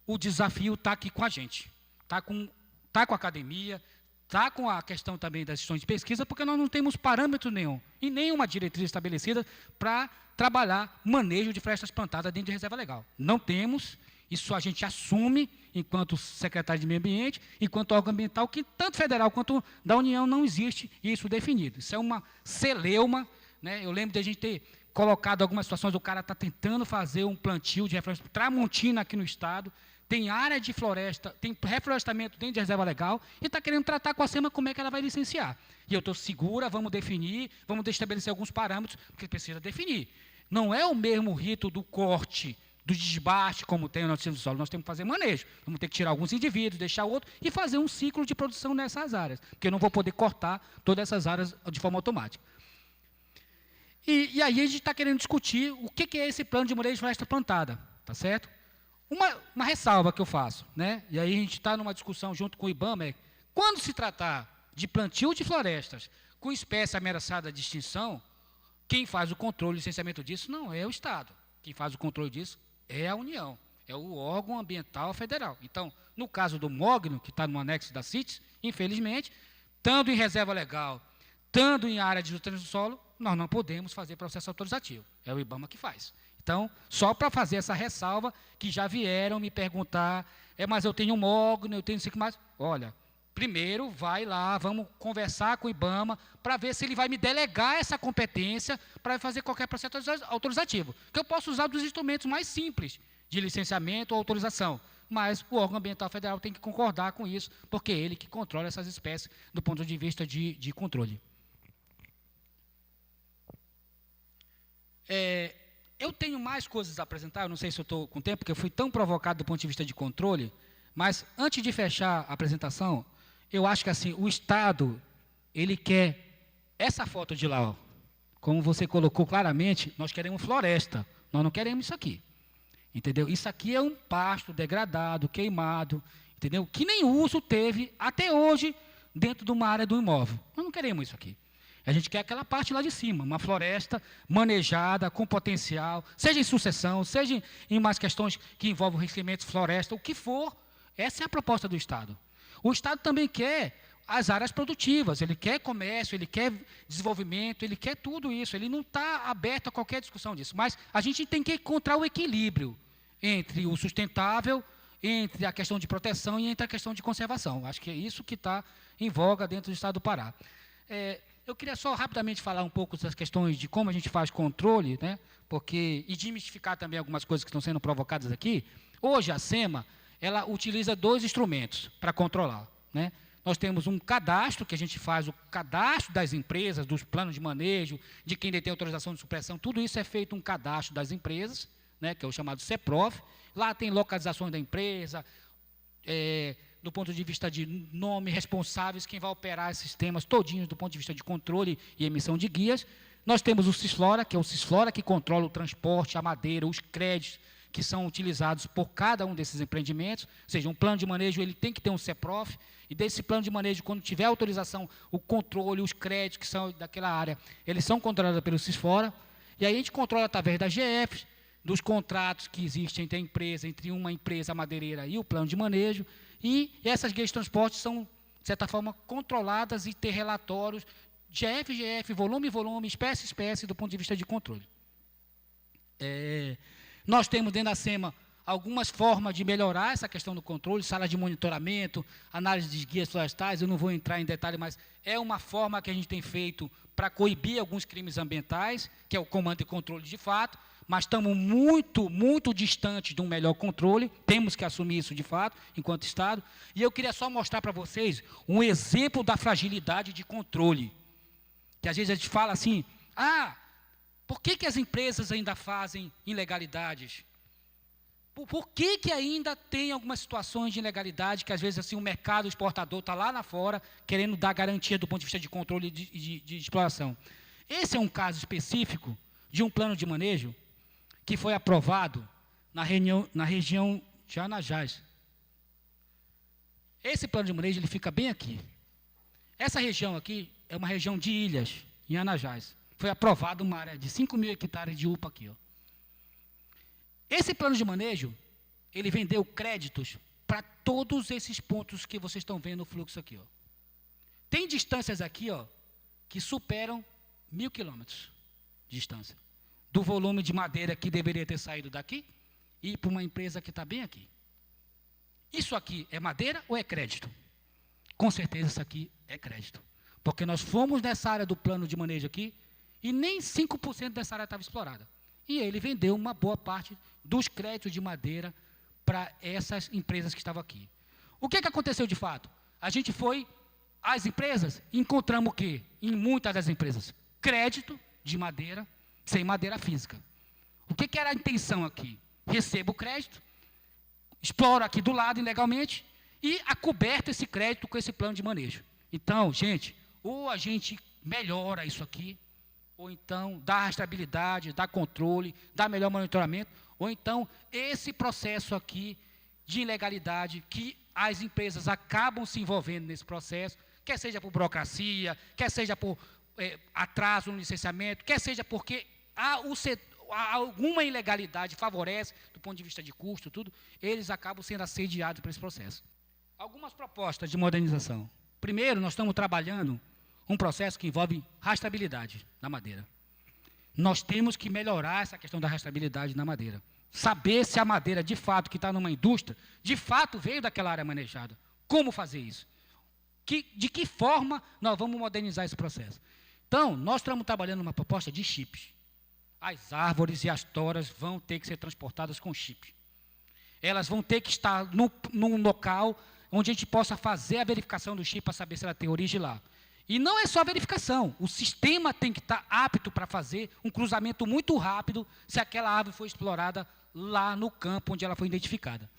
o desafio está aqui com a gente. Está com a academia, está com a questão também das instituições de pesquisa, porque nós não temos parâmetro nenhum e nenhuma diretriz estabelecida para trabalhar manejo de florestas plantadas dentro de reserva legal. Não temos, Isso a gente assume, enquanto secretário de Meio Ambiente, enquanto órgão ambiental, que tanto federal quanto da União não existe isso definido. Isso é uma celeuma, né? Eu lembro de a gente ter colocado algumas situações, o cara está tentando fazer um plantio de reflorestamento Tramontina aqui no estado, tem área de floresta, tem reflorestamento dentro de reserva legal, e está querendo tratar com a SEMA como é que ela vai licenciar. E eu estou segura, vamos definir, vamos estabelecer alguns parâmetros, porque precisa definir. Não é o mesmo rito do corte, do desbaste, como tem no nosso do solo. Nós temos que fazer manejo. Vamos ter que tirar alguns indivíduos, deixar outros, e fazer um ciclo de produção nessas áreas, porque eu não vou poder cortar todas essas áreas de forma automática. E aí a gente está querendo discutir o que é esse plano de manejo de floresta plantada, tá certo? Uma ressalva que eu faço, né? E aí a gente está numa discussão junto com o IBAMA, quando se tratar de plantio de florestas com espécie ameaçada de extinção, quem faz o controle e licenciamento disso não é o Estado. Quem faz o controle disso é a União, é o órgão ambiental federal. Então, no caso do mogno, que está no anexo da CITES, infelizmente, estando em reserva legal, estando em área de utilização do solo, nós não podemos fazer processo autorizativo. É o IBAMA que faz. Então, só para fazer essa ressalva, que já vieram me perguntar, mas eu tenho mogno, eu tenho não sei o que mais. Olha, primeiro vai lá, vamos conversar com o IBAMA para ver se ele vai me delegar essa competência para fazer qualquer processo autorizativo. Que eu posso usar dos instrumentos mais simples de licenciamento ou autorização, mas o órgão ambiental federal tem que concordar com isso, porque é ele que controla essas espécies do ponto de vista de controle. Eu tenho mais coisas a apresentar, eu não sei se eu estou com tempo, porque eu fui tão provocado do ponto de vista de controle, mas antes de fechar a apresentação, eu acho que assim, o Estado, ele quer essa foto de lá, ó, como você colocou claramente, nós queremos floresta, nós não queremos isso aqui, entendeu? Isso aqui é um pasto degradado, queimado, entendeu? Que nem uso teve até hoje dentro de uma área do imóvel. Nós não queremos isso aqui. A gente quer aquela parte lá de cima, uma floresta manejada, com potencial, seja em sucessão, seja em mais questões que envolvem riscamento, floresta, o que for. Essa é a proposta do Estado. O Estado também quer as áreas produtivas, ele quer comércio, ele quer desenvolvimento, ele quer tudo isso, ele não está aberto a qualquer discussão disso. Mas a gente tem que encontrar o equilíbrio entre o sustentável, entre a questão de proteção e entre a questão de conservação. Acho que é isso que está em voga dentro do Estado do Pará. Eu queria só rapidamente falar um pouco das questões de como a gente faz controle, né? E desmistificar também algumas coisas que estão sendo provocadas aqui. Hoje, a SEMA, ela utiliza 2 instrumentos para controlar, né? Nós temos um cadastro, que a gente faz o cadastro das empresas, dos planos de manejo, de quem detém autorização de supressão, tudo isso é feito um cadastro das empresas, né? Que é o chamado CEPROF. Lá tem localizações da empresa, do ponto de vista de nome, responsáveis, quem vai operar esses sistemas todinhos do ponto de vista de controle e emissão de guias. Nós temos o CISFLORA, que é o CISFLORA que controla o transporte, a madeira, os créditos que são utilizados por cada um desses empreendimentos. Ou seja, um plano de manejo ele tem que ter um CEPROF, e desse plano de manejo, quando tiver autorização, o controle, os créditos que são daquela área, eles são controlados pelo CISFLORA, e aí a gente controla através das GFs, dos contratos que existem entre a empresa, entre uma empresa madeireira e o plano de manejo, e essas guias de transporte são, de certa forma, controladas e ter relatórios GF, volume, espécie, do ponto de vista de controle. Nós temos dentro da SEMA algumas formas de melhorar essa questão do controle, sala de monitoramento, análise de guias florestais, eu não vou entrar em detalhe, mas é uma forma que a gente tem feito para coibir alguns crimes ambientais, que é o comando e controle de fato, mas estamos muito, muito distantes de um melhor controle, temos que assumir isso de fato, enquanto Estado, e eu queria só mostrar para vocês um exemplo da fragilidade de controle, que às vezes a gente fala assim, por que as empresas ainda fazem ilegalidades? Por que ainda tem algumas situações de ilegalidade, que às vezes assim, o mercado exportador está lá fora, querendo dar garantia do ponto de vista de controle de exploração? Esse é um caso específico de um plano de manejo que foi aprovado na região de Anajás. Esse plano de manejo ele fica bem aqui. Essa região aqui é uma região de ilhas, em Anajás. Foi aprovado uma área de 5.000 hectares de UPA aqui, ó. Esse plano de manejo, ele vendeu créditos para todos esses pontos que vocês estão vendo no fluxo aqui, ó. Tem distâncias aqui, ó, que superam 1.000 quilômetros de distância. Do volume de madeira que deveria ter saído daqui ir para uma empresa que está bem aqui. Isso aqui é madeira ou é crédito? Com certeza isso aqui é crédito. Porque nós fomos nessa área do plano de manejo aqui e nem 5% dessa área estava explorada. E ele vendeu uma boa parte dos créditos de madeira para essas empresas que estavam aqui. O que aconteceu de fato? A gente foi às empresas e encontramos o quê? Em muitas das empresas, crédito de madeira sem madeira física. O que era a intenção aqui? Recebo o crédito, exploro aqui do lado ilegalmente e acoberto esse crédito com esse plano de manejo. Então, gente, ou a gente melhora isso aqui, ou então dá rastreabilidade, dá controle, dá melhor monitoramento, ou então esse processo aqui de ilegalidade que as empresas acabam se envolvendo nesse processo, quer seja por burocracia, quer seja por atraso no licenciamento, quer seja porque alguma ilegalidade favorece, do ponto de vista de custo, tudo, eles acabam sendo assediados por esse processo. Algumas propostas de modernização. Primeiro, nós estamos trabalhando um processo que envolve rastreabilidade na madeira. Nós temos que melhorar essa questão da rastreabilidade na madeira. Saber se a madeira, de fato, que está numa indústria, de fato veio daquela área manejada. Como fazer isso? De que forma nós vamos modernizar esse processo? Então, nós estamos trabalhando uma proposta de chips. As árvores e as toras vão ter que ser transportadas com chip. Elas vão ter que estar num local onde a gente possa fazer a verificação do chip para saber se ela tem origem lá. E não é só verificação, o sistema tem que estar apto para fazer um cruzamento muito rápido se aquela árvore foi explorada lá no campo onde ela foi identificada.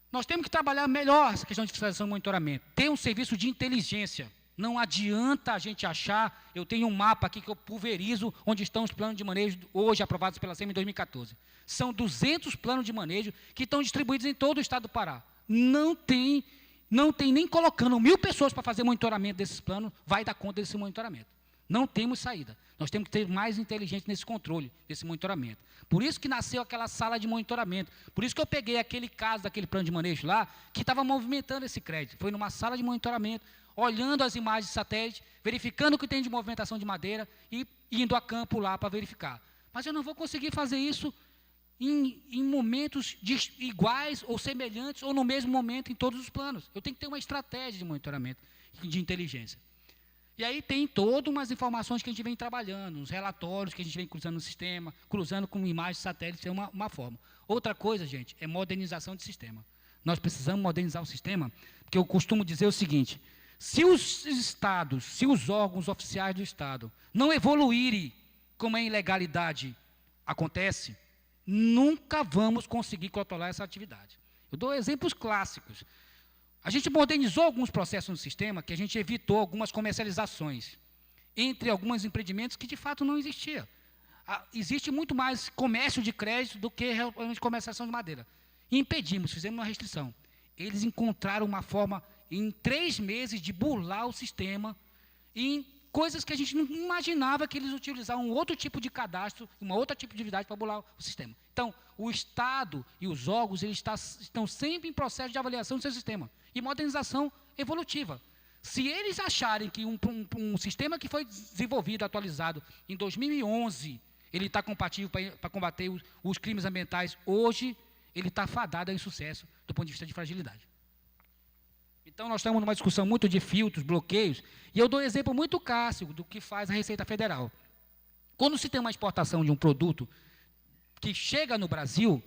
Nós temos que trabalhar melhor essa questão de fiscalização e monitoramento. Ter um serviço de inteligência. Não adianta a gente achar, eu tenho um mapa aqui que eu pulverizo onde estão os planos de manejo hoje aprovados pela SEMA em 2014. São 200 planos de manejo que estão distribuídos em todo o estado do Pará. Não tem nem colocando 1.000 pessoas para fazer monitoramento desses planos, vai dar conta desse monitoramento. Não temos saída. Nós temos que ter mais inteligência nesse controle, desse monitoramento. Por isso que nasceu aquela sala de monitoramento. Por isso que eu peguei aquele caso daquele plano de manejo lá, que estava movimentando esse crédito. Foi numa sala de monitoramento, olhando as imagens de satélite, verificando o que tem de movimentação de madeira e indo a campo lá para verificar. Mas eu não vou conseguir fazer isso em momentos iguais ou semelhantes ou no mesmo momento em todos os planos. Eu tenho que ter uma estratégia de monitoramento de inteligência. E aí tem todas umas informações que a gente vem trabalhando, os relatórios que a gente vem cruzando no sistema, cruzando com imagens de satélite, é uma forma. Outra coisa, gente, é modernização de sistema. Nós precisamos modernizar o sistema, porque eu costumo dizer o seguinte: se os estados, se os órgãos oficiais do Estado não evoluírem como a ilegalidade acontece, nunca vamos conseguir controlar essa atividade. Eu dou exemplos clássicos. A gente modernizou alguns processos no sistema que a gente evitou algumas comercializações entre alguns empreendimentos que de fato não existia. Existe muito mais comércio de crédito do que realmente comercialização de madeira. E impedimos, fizemos uma restrição. Eles encontraram uma forma, em 3 meses, de burlar o sistema em coisas que a gente não imaginava que eles utilizavam um outro tipo de cadastro, uma outra tipo de atividade para burlar o sistema. Então, o Estado e os órgãos eles estão sempre em processo de avaliação do seu sistema e modernização evolutiva. Se eles acharem que um sistema que foi desenvolvido, atualizado em 2011, ele está compatível para combater os crimes ambientais, hoje ele está fadado a insucesso do ponto de vista de fragilidade. Então, nós estamos numa discussão muito de filtros, bloqueios, e eu dou um exemplo muito clássico do que faz a Receita Federal. Quando se tem uma exportação de um produto que chega no Brasil,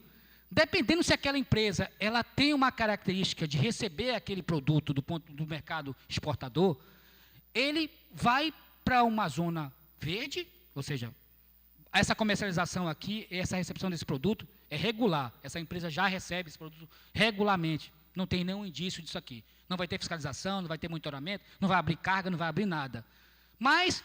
dependendo se aquela empresa ela tem uma característica de receber aquele produto do ponto do mercado exportador, ele vai para uma zona verde, ou seja, essa comercialização aqui, essa recepção desse produto é regular. Essa empresa já recebe esse produto regularmente. Não tem nenhum indício disso aqui. Não vai ter fiscalização, não vai ter monitoramento, não vai abrir carga, não vai abrir nada. Mas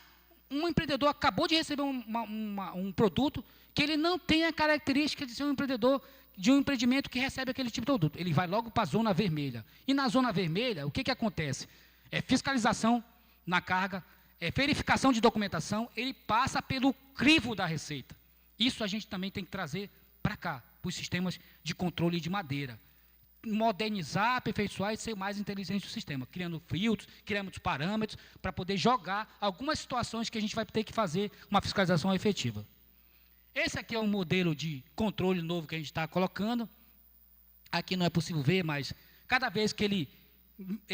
um empreendedor acabou de receber um produto que ele não tem a característica de ser um empreendedor de um empreendimento que recebe aquele tipo de produto. Ele vai logo para a zona vermelha. E na zona vermelha, o que acontece? É fiscalização na carga, é verificação de documentação, ele passa pelo crivo da Receita. Isso a gente também tem que trazer para cá, para os sistemas de controle de madeira. Modernizar, aperfeiçoar e ser mais inteligente o sistema, criando filtros, criando parâmetros, para poder jogar algumas situações que a gente vai ter que fazer uma fiscalização efetiva. Esse aqui é um modelo de controle novo que a gente está colocando. Aqui não é possível ver, mas cada vez que ele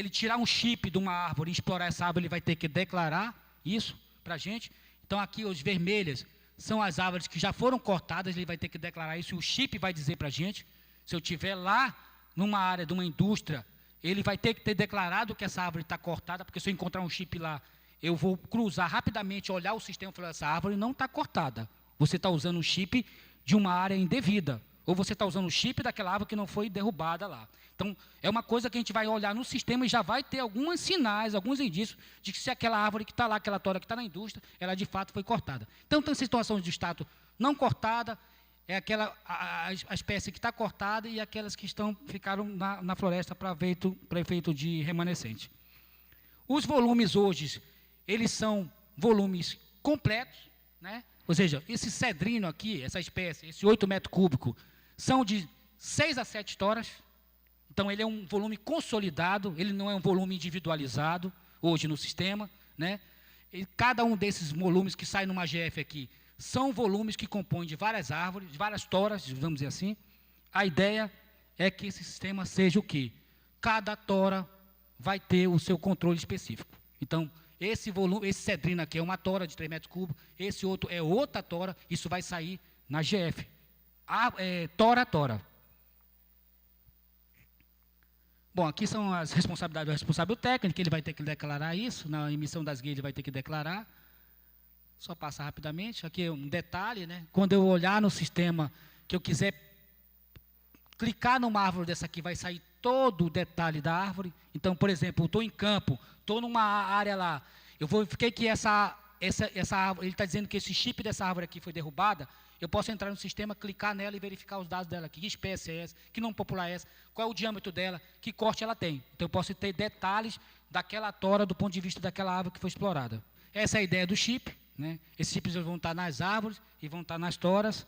tirar um chip de uma árvore e explorar essa árvore, ele vai ter que declarar isso para a gente. Então aqui os vermelhas são as árvores que já foram cortadas, ele vai ter que declarar isso e o chip vai dizer para a gente. Se eu estiver lá numa área de uma indústria, ele vai ter que ter declarado que essa árvore está cortada, porque se eu encontrar um chip lá, eu vou cruzar rapidamente, olhar o sistema e falar, essa árvore não está cortada. Você está usando o chip de uma área indevida. Ou você está usando o chip daquela árvore que não foi derrubada lá. Então, é uma coisa que a gente vai olhar no sistema e já vai ter alguns sinais, alguns indícios de que se aquela árvore que está lá, aquela tora que está na indústria, ela de fato foi cortada. Então, tem situações de estado não cortada, é aquela a espécie que está cortada e aquelas que ficaram na floresta para efeito de remanescente. Os volumes hoje, eles são volumes completos, né? Ou seja, esse cedrino aqui, essa espécie, esse 8 metros cúbicos, são de 6 a 7 toras. Então, ele é um volume consolidado, ele não é um volume individualizado hoje no sistema, né? E cada um desses volumes que saem numa GF aqui são volumes que compõem de várias árvores, de várias toras, vamos dizer assim. A ideia é que esse sistema seja o quê? Cada tora vai ter o seu controle específico. Então, esse volume, esse cedrino aqui é uma tora de 3 metros cúbicos, esse outro é outra tora, isso vai sair na GF. Tora a tora. Bom, aqui são as responsabilidades do responsável técnico, ele vai ter que declarar isso, na emissão das guias ele vai ter que declarar. Só passar rapidamente, aqui é um detalhe, né? Quando eu olhar no sistema, que eu quiser clicar numa árvore dessa aqui, vai sair todo o detalhe da árvore. Então, por exemplo, eu estou em campo, estou numa área lá, eu verifiquei que essa árvore, ele está dizendo que esse chip dessa árvore aqui foi derrubada, eu posso entrar no sistema, clicar nela e verificar os dados dela aqui, que espécie é essa, que nome popular é essa, qual é o diâmetro dela, que corte ela tem. Então, eu posso ter detalhes daquela tora do ponto de vista daquela árvore que foi explorada. Essa é a ideia do chip, né? Esses chips vão estar nas árvores e vão estar nas toras.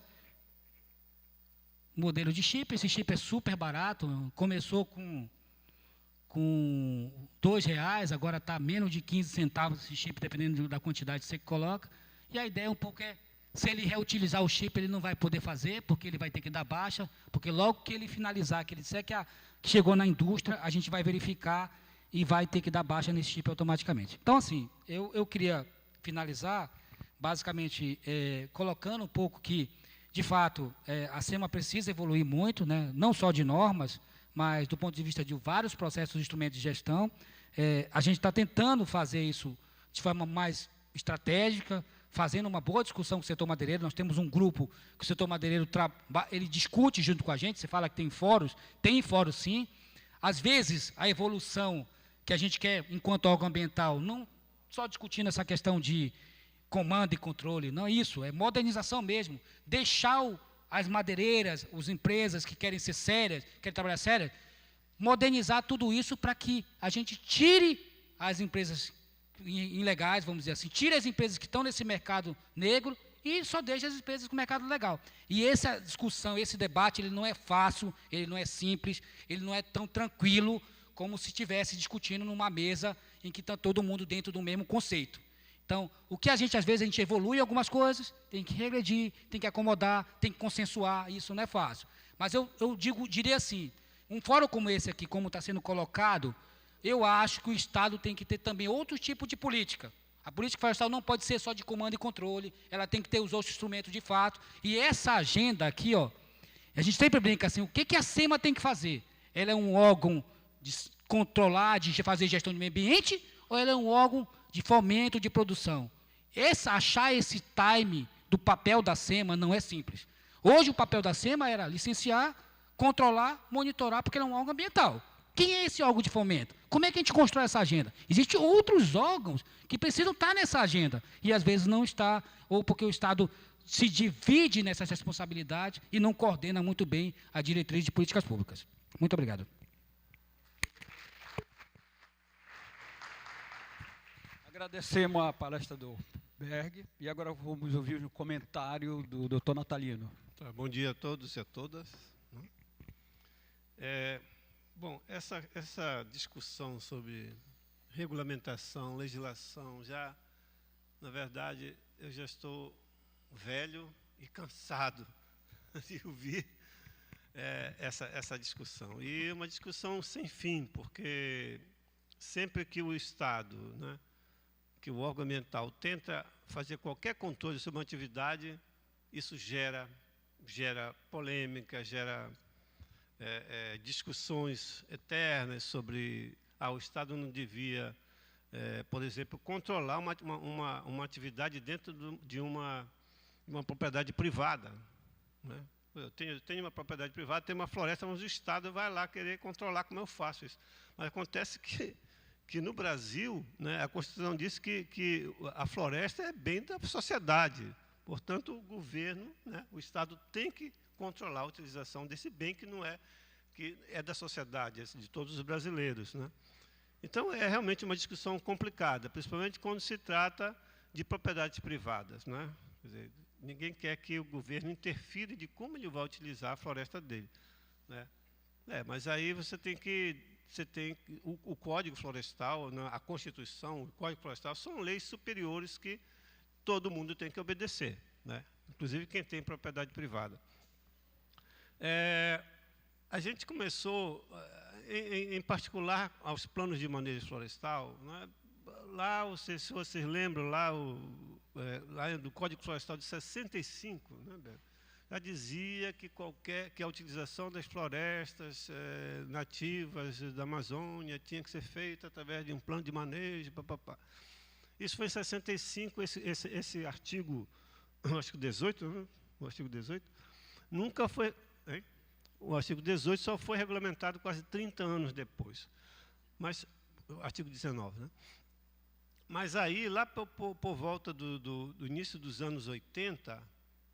Modelo de chip, esse chip é super barato, começou com R$2, agora está menos de 15 centavos esse chip, dependendo da quantidade que você coloca. E a ideia um pouco é, se ele reutilizar o chip, ele não vai poder fazer, porque ele vai ter que dar baixa, porque logo que ele finalizar, que ele disser que chegou na indústria, a gente vai verificar e vai ter que dar baixa nesse chip automaticamente. Então, assim, eu queria finalizar, basicamente, colocando um pouco que, de fato, a SEMA precisa evoluir muito, né? Não só de normas, mas do ponto de vista de vários processos e instrumentos de gestão. A gente está tentando fazer isso de forma mais estratégica, fazendo uma boa discussão com o setor madeireiro. Nós temos um grupo que o setor madeireiro ele discute junto com a gente. Você fala que tem fóruns sim. Às vezes, a evolução que a gente quer enquanto órgão ambiental, não só discutindo essa questão de comando e controle, não é isso, é modernização mesmo, deixar as madeireiras, as empresas que querem ser sérias, querem trabalhar sérias, modernizar tudo isso para que a gente tire as empresas ilegais, vamos dizer assim, tire as empresas que estão nesse mercado negro e só deixe as empresas com o mercado legal. E essa discussão, esse debate, ele não é fácil, ele não é simples, ele não é tão tranquilo como se estivesse discutindo numa mesa em que está todo mundo dentro do mesmo conceito. Então, o que às vezes a gente evolui algumas coisas, tem que regredir, tem que acomodar, tem que consensuar, isso não é fácil. Mas eu diria assim, um fórum como esse aqui, como está sendo colocado, eu acho que o Estado tem que ter também outro tipo de política. A política florestal não pode ser só de comando e controle, ela tem que ter os outros instrumentos de fato. E essa agenda aqui, ó, a gente sempre brinca assim, o que a SEMA tem que fazer? Ela é um órgão de controlar, de fazer gestão de meio ambiente, ou ela é um órgão de fomento de produção? Achar esse time do papel da SEMA não é simples. Hoje o papel da SEMA era licenciar, controlar, monitorar, porque ela é um órgão ambiental. Quem é esse órgão de fomento? Como é que a gente constrói essa agenda? Existem outros órgãos que precisam estar nessa agenda, e às vezes não está, ou porque o Estado se divide nessas responsabilidades e não coordena muito bem a diretriz de políticas públicas. Muito obrigado. Agradecemos a palestra do Berg e agora vamos ouvir o comentário do Dr. Natalino. Tá, bom dia a todos e a todas. Bom, essa discussão sobre regulamentação, legislação, na verdade, eu já estou velho e cansado de ouvir essa discussão. E uma discussão sem fim, porque sempre que o Estado, né, que o órgão ambiental tenta fazer qualquer controle sobre uma atividade, isso gera polêmica, gera discussões eternas sobre o Estado não devia, por exemplo, controlar uma atividade dentro de uma propriedade privada, né? Eu tenho uma propriedade privada, tenho uma floresta, mas o Estado vai lá querer controlar como eu faço isso. Mas acontece que no Brasil, né, a Constituição diz que a floresta é bem da sociedade. Portanto, o governo, né, o Estado tem que controlar a utilização desse bem que é da sociedade, de todos os brasileiros, né? Então, é realmente uma discussão complicada, principalmente quando se trata de propriedades privadas, né? Quer dizer, ninguém quer que o governo interfira de como ele vai utilizar a floresta dele, né? Mas aí você tem o Código Florestal, né, a Constituição, o Código Florestal, são leis superiores que todo mundo tem que obedecer, né? Inclusive quem tem propriedade privada. A gente começou, em particular, aos planos de manejo florestal, né? Lá, se vocês lembram, lá do Código Florestal de 65, né, Beto, já dizia que a utilização das florestas nativas da Amazônia tinha que ser feita através de um plano de manejo, papapá. Isso foi em 65, esse artigo, acho que 18, né? O artigo 18, nunca foi... Hein? O artigo 18 só foi regulamentado quase 30 anos depois. Mas, o artigo 19, né? Mas aí, lá por volta do início dos anos 80,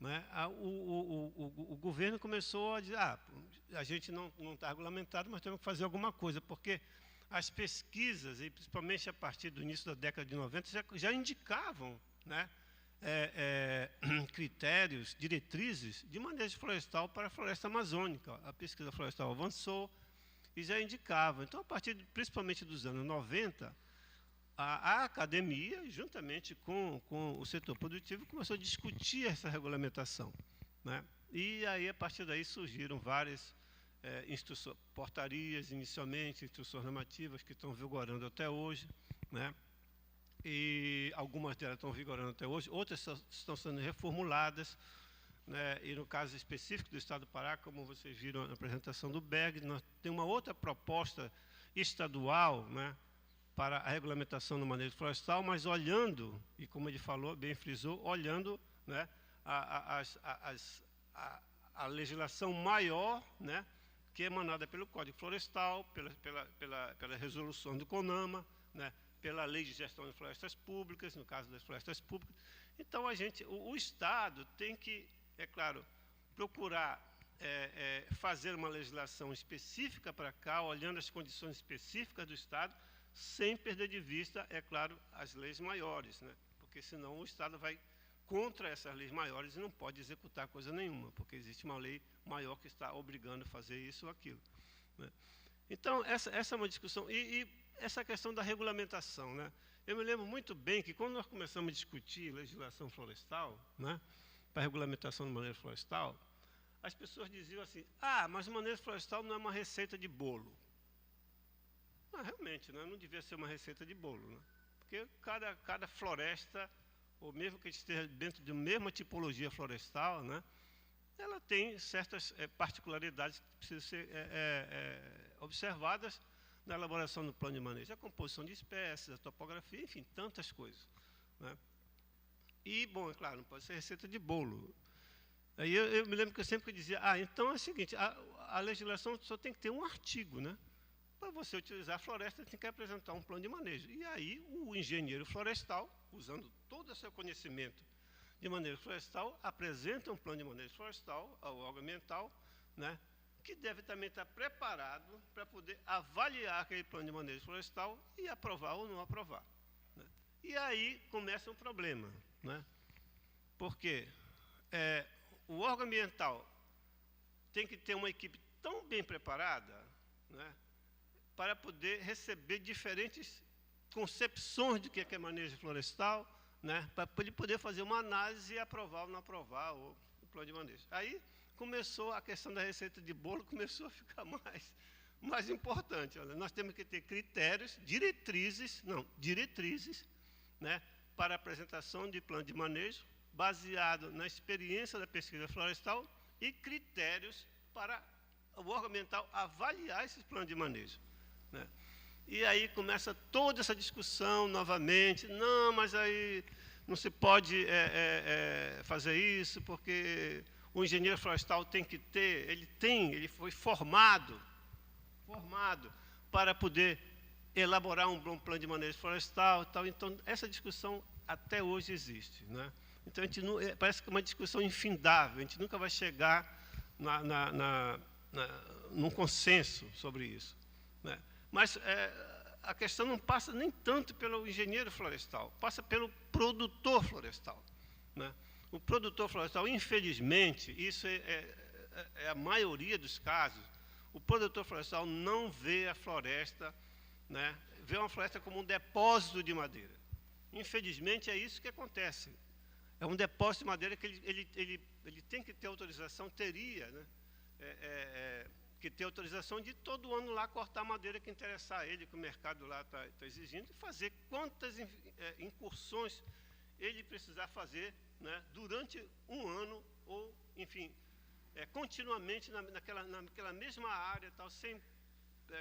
né, o governo começou a dizer, a gente não está regulamentado, mas temos que fazer alguma coisa, porque as pesquisas, e principalmente a partir do início da década de 90, já indicavam, né, critérios, diretrizes de manejo florestal para a floresta amazônica. A pesquisa florestal avançou e já indicava. Então, a partir principalmente dos anos 90, a academia, juntamente com o setor produtivo, começou a discutir essa regulamentação, né? E aí, a partir daí, surgiram várias portarias, inicialmente, instruções normativas que estão vigorando até hoje, né? E algumas delas estão vigorando até hoje, outras estão sendo reformuladas, né? E no caso específico do Estado do Pará, como vocês viram na apresentação do Berg, nós temos uma outra proposta estadual, né, para a regulamentação do manejo florestal, mas olhando, e como ele falou, bem frisou, olhando, né, a legislação maior, né, que é emanada pelo Código Florestal, pela resolução do CONAMA, né, pela Lei de Gestão de Florestas Públicas, no caso das florestas públicas. Então, o Estado tem que, é claro, procurar fazer uma legislação específica para cá, olhando as condições específicas do Estado, sem perder de vista, é claro, as leis maiores, né? Porque senão o Estado vai contra essas leis maiores e não pode executar coisa nenhuma, porque existe uma lei maior que está obrigando a fazer isso ou aquilo, né? Então, essa é uma discussão. E essa questão da regulamentação, né? Eu me lembro muito bem que quando nós começamos a discutir legislação florestal, né, para a regulamentação do manejo florestal, as pessoas diziam assim, mas o manejo florestal não é uma receita de bolo. Realmente, né, não devia ser uma receita de bolo, né? Porque cada floresta, ou mesmo que esteja dentro de uma mesma tipologia florestal, né, ela tem certas particularidades que precisam ser observadas na elaboração do plano de manejo, a composição de espécies, a topografia, enfim, tantas coisas, né? E, bom, é claro, não pode ser receita de bolo. Aí eu me lembro que eu sempre dizia, então é o seguinte, a legislação só tem que ter um artigo, né? Para você utilizar a floresta, tem que apresentar um plano de manejo. E aí o engenheiro florestal, usando todo o seu conhecimento de manejo florestal, apresenta um plano de manejo florestal ao órgão ambiental, né, que deve também estar preparado para poder avaliar aquele plano de manejo florestal e aprovar ou não aprovar, né? E aí começa um problema, né? Porque o órgão ambiental tem que ter uma equipe tão bem preparada, né, para poder receber diferentes concepções do que é manejo florestal, né, para ele poder fazer uma análise e aprovar ou não aprovar, ou plano de manejo. Aí começou a questão da receita de bolo, começou a ficar mais importante. Olha, nós temos que ter critérios, diretrizes, né, para a apresentação de plano de manejo, baseado na experiência da pesquisa florestal e critérios para o órgão ambiental avaliar esses planos de manejo, né? E aí começa toda essa discussão novamente, não, mas aí não se pode fazer isso, porque o engenheiro florestal tem que ter, ele foi formado para poder elaborar um bom plano de manejo florestal e tal. Então, essa discussão até hoje existe, né? Então, a gente não, parece que é uma discussão infindável, a gente nunca vai chegar num consenso sobre isso, né? Mas a questão não passa nem tanto pelo engenheiro florestal, passa pelo produtor florestal, né? O produtor florestal, infelizmente, isso é a maioria dos casos, o produtor florestal não vê a floresta, né, vê uma floresta como um depósito de madeira. Infelizmente, é isso que acontece. É um depósito de madeira que ele tem que ter autorização, teria, né, que ter autorização de todo ano lá cortar a madeira que interessar a ele, que o mercado lá está exigindo, e fazer quantas incursões ele precisar fazer, né, durante um ano, ou, enfim, continuamente naquela mesma área, tal, sem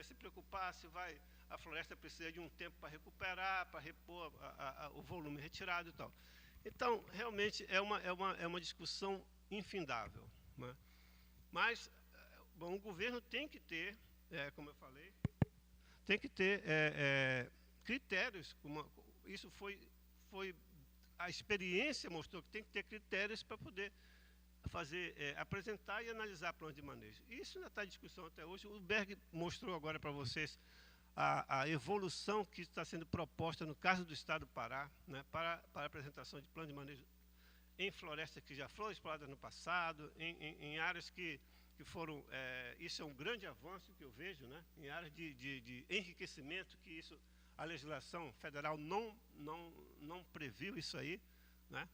se preocupar se a floresta precisa de um tempo para recuperar, para repor o volume retirado e tal. Então, realmente, é uma discussão infindável, né? Mas, bom, o governo tem que ter, como eu falei, tem que ter critérios. Isso foi a experiência mostrou que tem que ter critérios para poder apresentar e analisar plano de manejo. Isso ainda está em discussão até hoje. O Berg mostrou agora para vocês a evolução que está sendo proposta no caso do Estado do Pará, né, para a apresentação de plano de manejo em florestas que já foram exploradas no passado, em áreas que foram... isso é um grande avanço que eu vejo, né, em áreas de enriquecimento, que isso, a legislação federal não previu isso aí, né?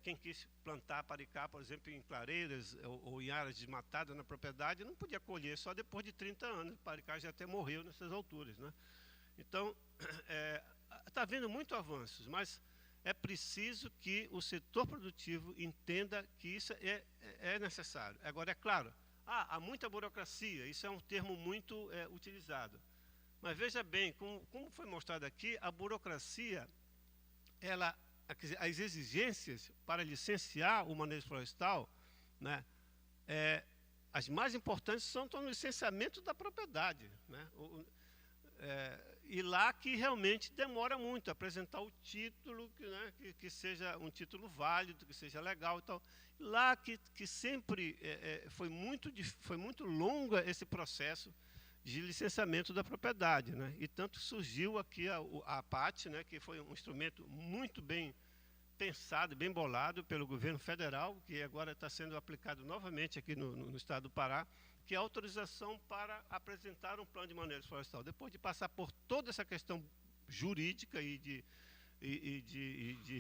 Quem quis plantar paricá, por exemplo, em clareiras ou em áreas desmatadas na propriedade, não podia colher só depois de 30 anos. O paricá já até morreu nessas alturas, né? Então, está havendo muito avanços, mas é preciso que o setor produtivo entenda que isso é necessário. Agora, é claro, há muita burocracia, isso é um termo muito utilizado. Mas veja bem, como foi mostrado aqui, a burocracia, as exigências para licenciar o manejo florestal, né, as mais importantes estão no licenciamento da propriedade, né? E lá que realmente demora muito apresentar o título, né, que seja um título válido, que seja legal e tal. Lá que sempre foi muito longo esse processo de licenciamento da propriedade, né? E tanto surgiu aqui a APAT, né, que foi um instrumento muito bem pensado, bem bolado pelo governo federal, que agora está sendo aplicado novamente aqui no estado do Pará, que é a autorização para apresentar um plano de manejo florestal. Depois de passar por toda essa questão jurídica e de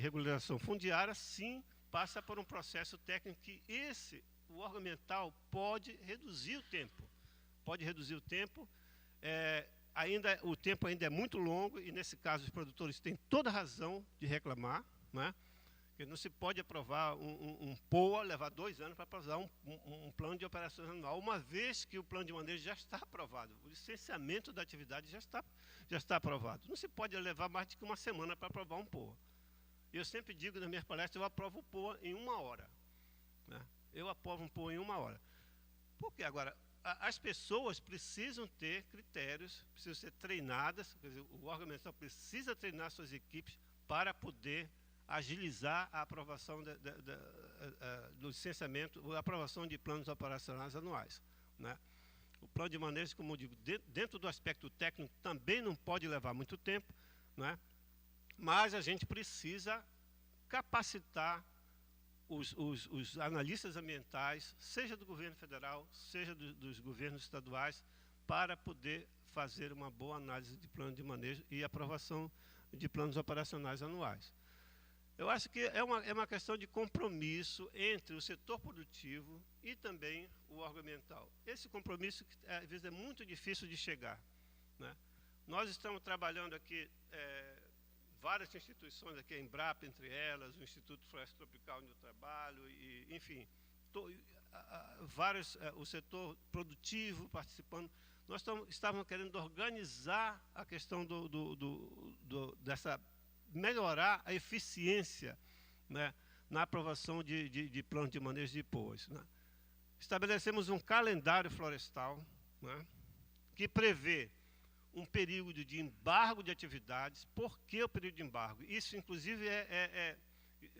regularização fundiária, sim, passa por um processo técnico que o órgão ambiental pode reduzir o tempo. O tempo ainda é muito longo e, nesse caso, os produtores têm toda a razão de reclamar, né? Porque não se pode aprovar um POA, levar 2 anos para aprovar um plano de operações anual, uma vez que o plano de manejo já está aprovado, o licenciamento da atividade já está aprovado. Não se pode levar mais do que uma semana para aprovar um POA. Eu sempre digo nas minhas palestras, eu aprovo o POA em 1 hora, né? Eu aprovo um POA em 1 hora. Por quê? Agora, as pessoas precisam ter critérios, precisam ser treinadas, quer dizer, o órgão ambiental precisa treinar suas equipes para poder agilizar a aprovação do licenciamento, a aprovação de planos operacionais anuais, né? O plano de manejo, como eu digo, dentro do aspecto técnico, também não pode levar muito tempo, né? Mas a gente precisa capacitar os analistas ambientais, seja do governo federal, seja dos governos estaduais, para poder fazer uma boa análise de plano de manejo e aprovação de planos operacionais anuais. Eu acho que é uma questão de compromisso entre o setor produtivo e também o órgão ambiental. Esse compromisso, às vezes, é muito difícil de chegar, né? Nós estamos trabalhando aqui, várias instituições, aqui, a Embrapa, entre elas, o Instituto Floresta Tropical onde eu trabalho, e, enfim, o setor produtivo participando. Nós estávamos querendo organizar a questão melhorar a eficiência, né, na aprovação de planos de manejo de poas, né. Estabelecemos um calendário florestal, né, que prevê um período de embargo de atividades. Por que o período de embargo? Isso, inclusive,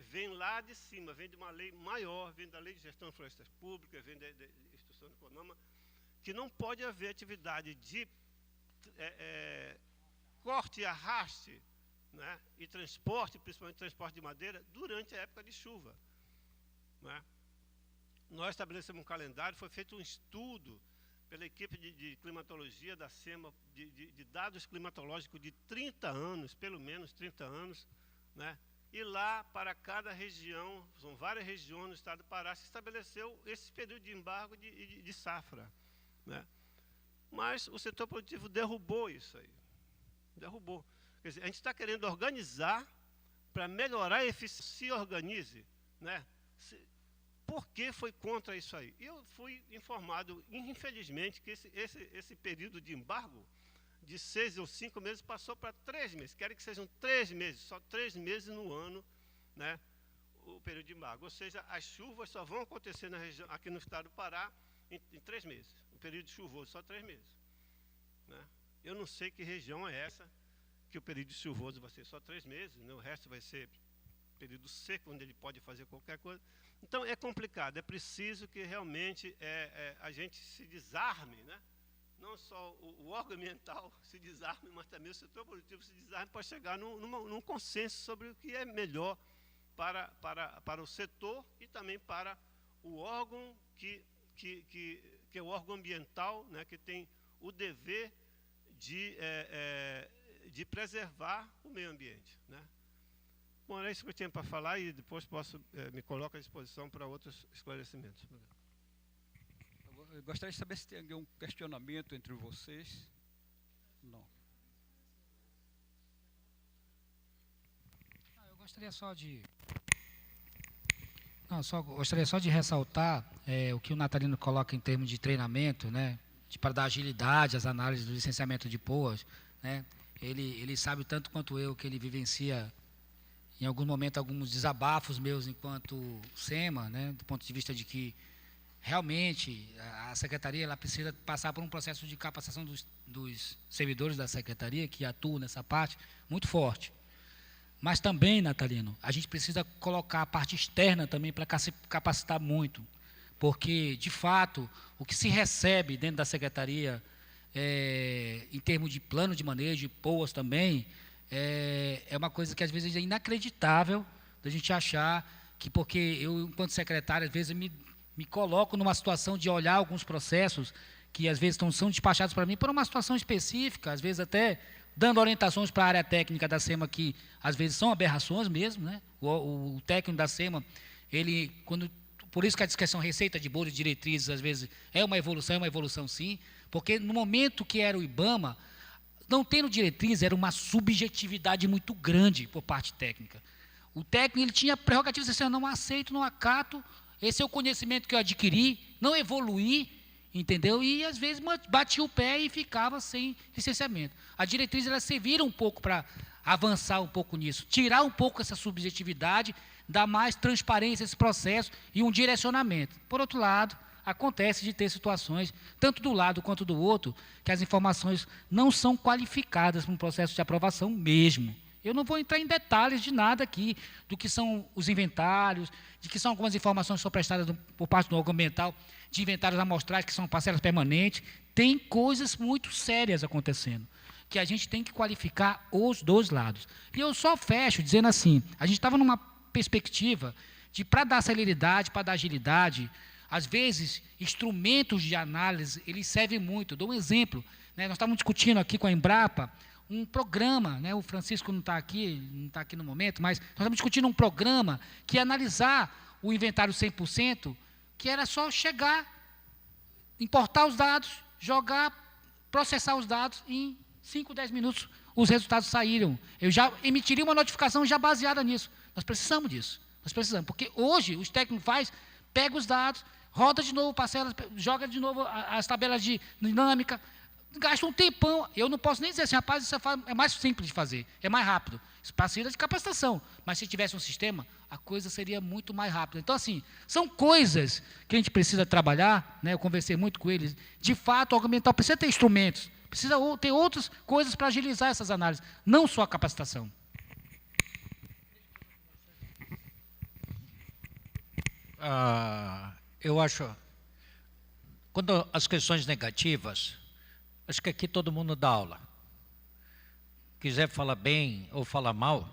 vem lá de cima, vem de uma lei maior, vem da Lei de Gestão de Florestas Públicas, vem da Instrução do CONAMA, que não pode haver atividade de corte e arraste, né, e transporte, principalmente transporte de madeira, durante a época de chuva, né. Nós estabelecemos um calendário, foi feito um estudo pela equipe de climatologia da SEMA, de dados climatológicos de 30 anos, pelo menos 30 anos, né? E lá, para cada região, são várias regiões no estado do Pará, se estabeleceu esse período de embargo de safra, né? Mas o setor produtivo derrubou isso aí. Derrubou. Quer dizer, a gente está querendo organizar para melhorar a eficiência. Se organize, né? Por que foi contra isso aí? Eu fui informado, infelizmente, que esse período de embargo de 6 ou 5 meses passou para 3 meses. Querem que sejam 3 meses, só 3 meses no ano, né, o período de embargo. Ou seja, as chuvas só vão acontecer na região, aqui no estado do Pará em 3 meses. O período chuvoso, só 3 meses. Né? Eu não sei que região é essa que o período chuvoso vai ser só 3 meses, né? O resto vai ser período seco, onde ele pode fazer qualquer coisa. Então, é complicado, é preciso que realmente a gente se desarme, né? Não só o órgão ambiental se desarme, mas também o setor produtivo se desarme para chegar num consenso sobre o que é melhor para o setor e também para o órgão que é o órgão ambiental, né? Que tem o dever de preservar o meio ambiente, né? Bom, era isso que eu tinha para falar e depois me coloco à disposição para outros esclarecimentos. Eu gostaria de saber se tem algum questionamento entre vocês. Não. Eu gostaria só de ressaltar o que o Natalino coloca em termos de treinamento, né, para dar agilidade às análises do licenciamento de POAs, né. Ele sabe tanto quanto eu que ele vivencia em algum momento alguns desabafos meus enquanto SEMA, né, do ponto de vista de que realmente a secretaria ela precisa passar por um processo de capacitação dos servidores da secretaria que atuam nessa parte muito forte. Mas também, Natalino, a gente precisa colocar a parte externa também para capacitar muito, porque, de fato, o que se recebe dentro da secretaria, em termos de plano de manejo, de POAs também, é uma coisa que às vezes é inacreditável da gente achar que, porque eu, enquanto secretário, às vezes me coloco numa situação de olhar alguns processos que às vezes são despachados para mim por uma situação específica, às vezes até dando orientações para a área técnica da SEMA que às vezes são aberrações mesmo, né? O técnico da SEMA, por isso que a discussão receita de bolo e diretrizes às vezes é uma evolução sim, porque no momento que era o IBAMA, não tendo diretriz, era uma subjetividade muito grande por parte técnica. O técnico ele tinha prerrogativas assim, eu não aceito, não acato, esse é o conhecimento que eu adquiri, não evoluí, entendeu? E às vezes batia o pé e ficava sem licenciamento. A diretriz ela servira um pouco para avançar um pouco nisso, tirar um pouco essa subjetividade, dar mais transparência a esse processo e um direcionamento. Por outro lado, acontece de ter situações, tanto do lado quanto do outro, que as informações não são qualificadas para um processo de aprovação mesmo. Eu não vou entrar em detalhes de nada aqui, do que são os inventários, de que são algumas informações que são prestadas por parte do órgão ambiental, de inventários amostrais, que são parcelas permanentes. Tem coisas muito sérias acontecendo, que a gente tem que qualificar os dois lados. E eu só fecho dizendo assim, a gente estava numa perspectiva de, para dar celeridade, para dar agilidade, às vezes, instrumentos de análise, eles servem muito. Dou um exemplo, né? Nós estávamos discutindo aqui com a Embrapa um programa, né? O Francisco não está aqui no momento, mas nós estamos discutindo um programa que ia analisar o inventário 100%, que era só chegar, importar os dados, jogar, processar os dados, e em 5, 10 minutos os resultados saíram. Eu já emitiria uma notificação já baseada nisso. Nós precisamos disso. Nós precisamos, porque hoje os técnicos pega os dados, roda de novo parcelas, joga de novo as tabelas de dinâmica, gasta um tempão. Eu não posso nem dizer assim, rapaz, isso é mais simples de fazer, é mais rápido. Isso precisa de capacitação, mas se tivesse um sistema, a coisa seria muito mais rápida. Então, assim, são coisas que a gente precisa trabalhar, né? Eu conversei muito com eles. De fato, o órgão ambiental precisa ter instrumentos, precisa ter outras coisas para agilizar essas análises, não só a capacitação. Eu acho, quando as questões negativas, acho que aqui todo mundo dá aula. Quiser falar bem ou falar mal,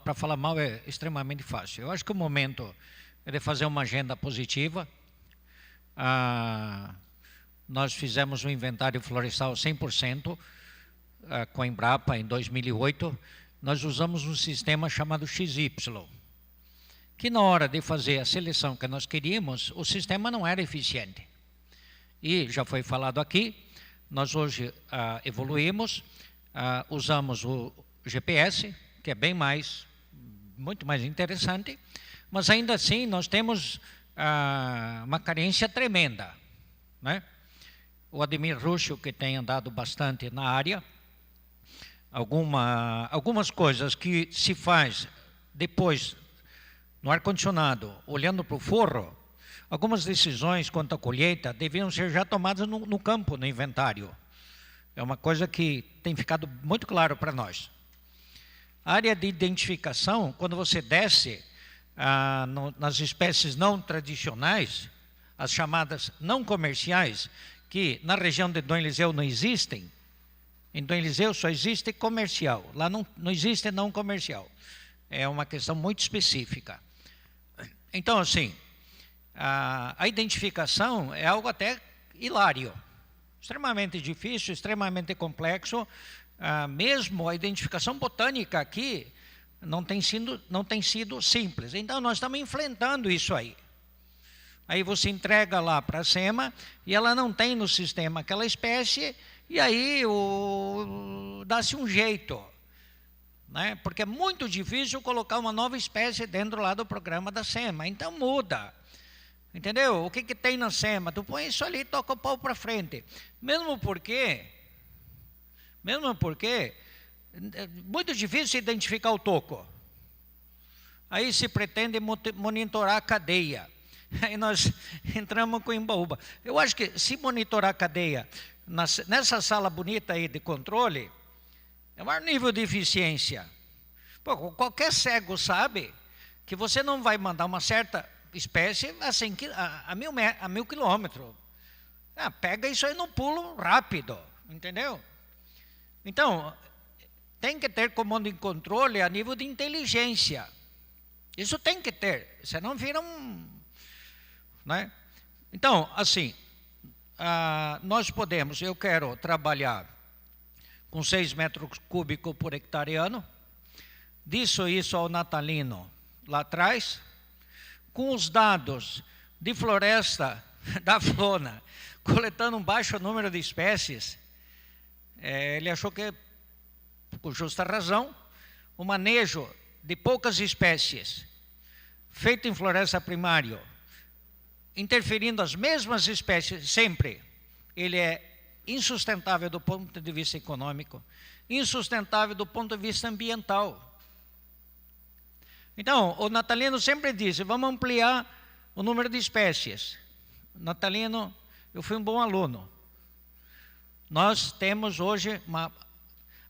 para falar mal é extremamente fácil. Eu acho que o momento é de fazer uma agenda positiva. Nós fizemos um inventário florestal 100% com a Embrapa em 2008. Nós usamos um sistema chamado XY, que na hora de fazer a seleção que nós queríamos, o sistema não era eficiente. E já foi falado aqui, nós hoje evoluímos, usamos o GPS, que é muito mais interessante, mas ainda assim nós temos uma carência tremenda, né? O Ademir Ruxo, que tem andado bastante na área, algumas coisas que se faz depois no ar-condicionado, olhando para o forro, algumas decisões quanto à colheita deviam ser já tomadas no campo, no inventário. É uma coisa que tem ficado muito claro para nós. A área de identificação, quando você desce nas espécies não tradicionais, as chamadas não comerciais, que na região de Dom Eliseu não existem, em Dom Eliseu só existe comercial, lá não existe não comercial. É uma questão muito específica. Então, assim, a identificação é algo até hilário, extremamente difícil, extremamente complexo. Mesmo a identificação botânica aqui não tem sido simples. Então, nós estamos enfrentando isso aí. Aí você entrega lá para a SEMA e ela não tem no sistema aquela espécie, e aí dá-se um jeito, né? Porque é muito difícil colocar uma nova espécie dentro lá do programa da SEMA. Então muda, entendeu? O que tem na SEMA? Tu põe isso ali e toca o pau para frente. Mesmo porque é muito difícil identificar o toco. Aí se pretende monitorar a cadeia. Aí nós entramos com o Imbaúba. Eu acho que se monitorar a cadeia nessa sala bonita aí de controle, é o maior nível de eficiência. Pô, qualquer cego sabe que você não vai mandar uma certa espécie a 1.000 quilômetros. Pega isso aí no pulo rápido, entendeu? Então, tem que ter comando e controle a nível de inteligência. Isso tem que ter, senão vira né? Então, assim, eu quero trabalhar com 6 metros cúbicos por hectare ano, isso ao Natalino lá atrás, com os dados de floresta da Flona, coletando um baixo número de espécies. Ele achou que, com justa razão, o manejo de poucas espécies, feito em floresta primária, interferindo as mesmas espécies sempre, ele é insustentável do ponto de vista econômico, insustentável do ponto de vista ambiental. Então, o Natalino sempre disse, vamos ampliar o número de espécies. Natalino, eu fui um bom aluno. Nós temos hoje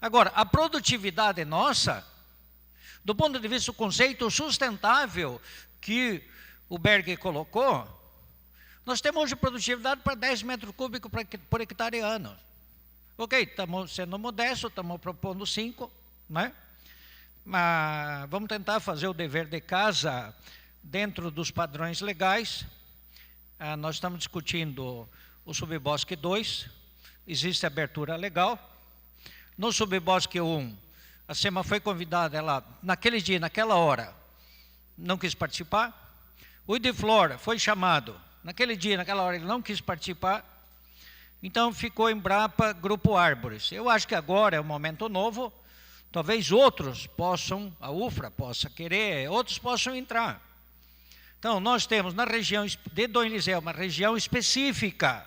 Agora, a produtividade nossa, do ponto de vista do conceito sustentável que o Berg colocou, nós temos hoje produtividade para 10 metros cúbicos por hectare ano. Ok, estamos sendo modestos, estamos propondo 5, né? Mas vamos tentar fazer o dever de casa dentro dos padrões legais. Nós estamos discutindo o Subbosque 2, existe abertura legal. No Subbosque 1, a SEMA foi convidada, ela, naquele dia, naquela hora, não quis participar. O Ideflora foi chamado, naquele dia, naquela hora, ele não quis participar. Então, ficou Embrapa, Grupo Árvores. Eu acho que agora é um momento novo, talvez outros possam, a UFRA possa querer, outros possam entrar. Então, nós temos na região de Dom Eliseu, uma região específica.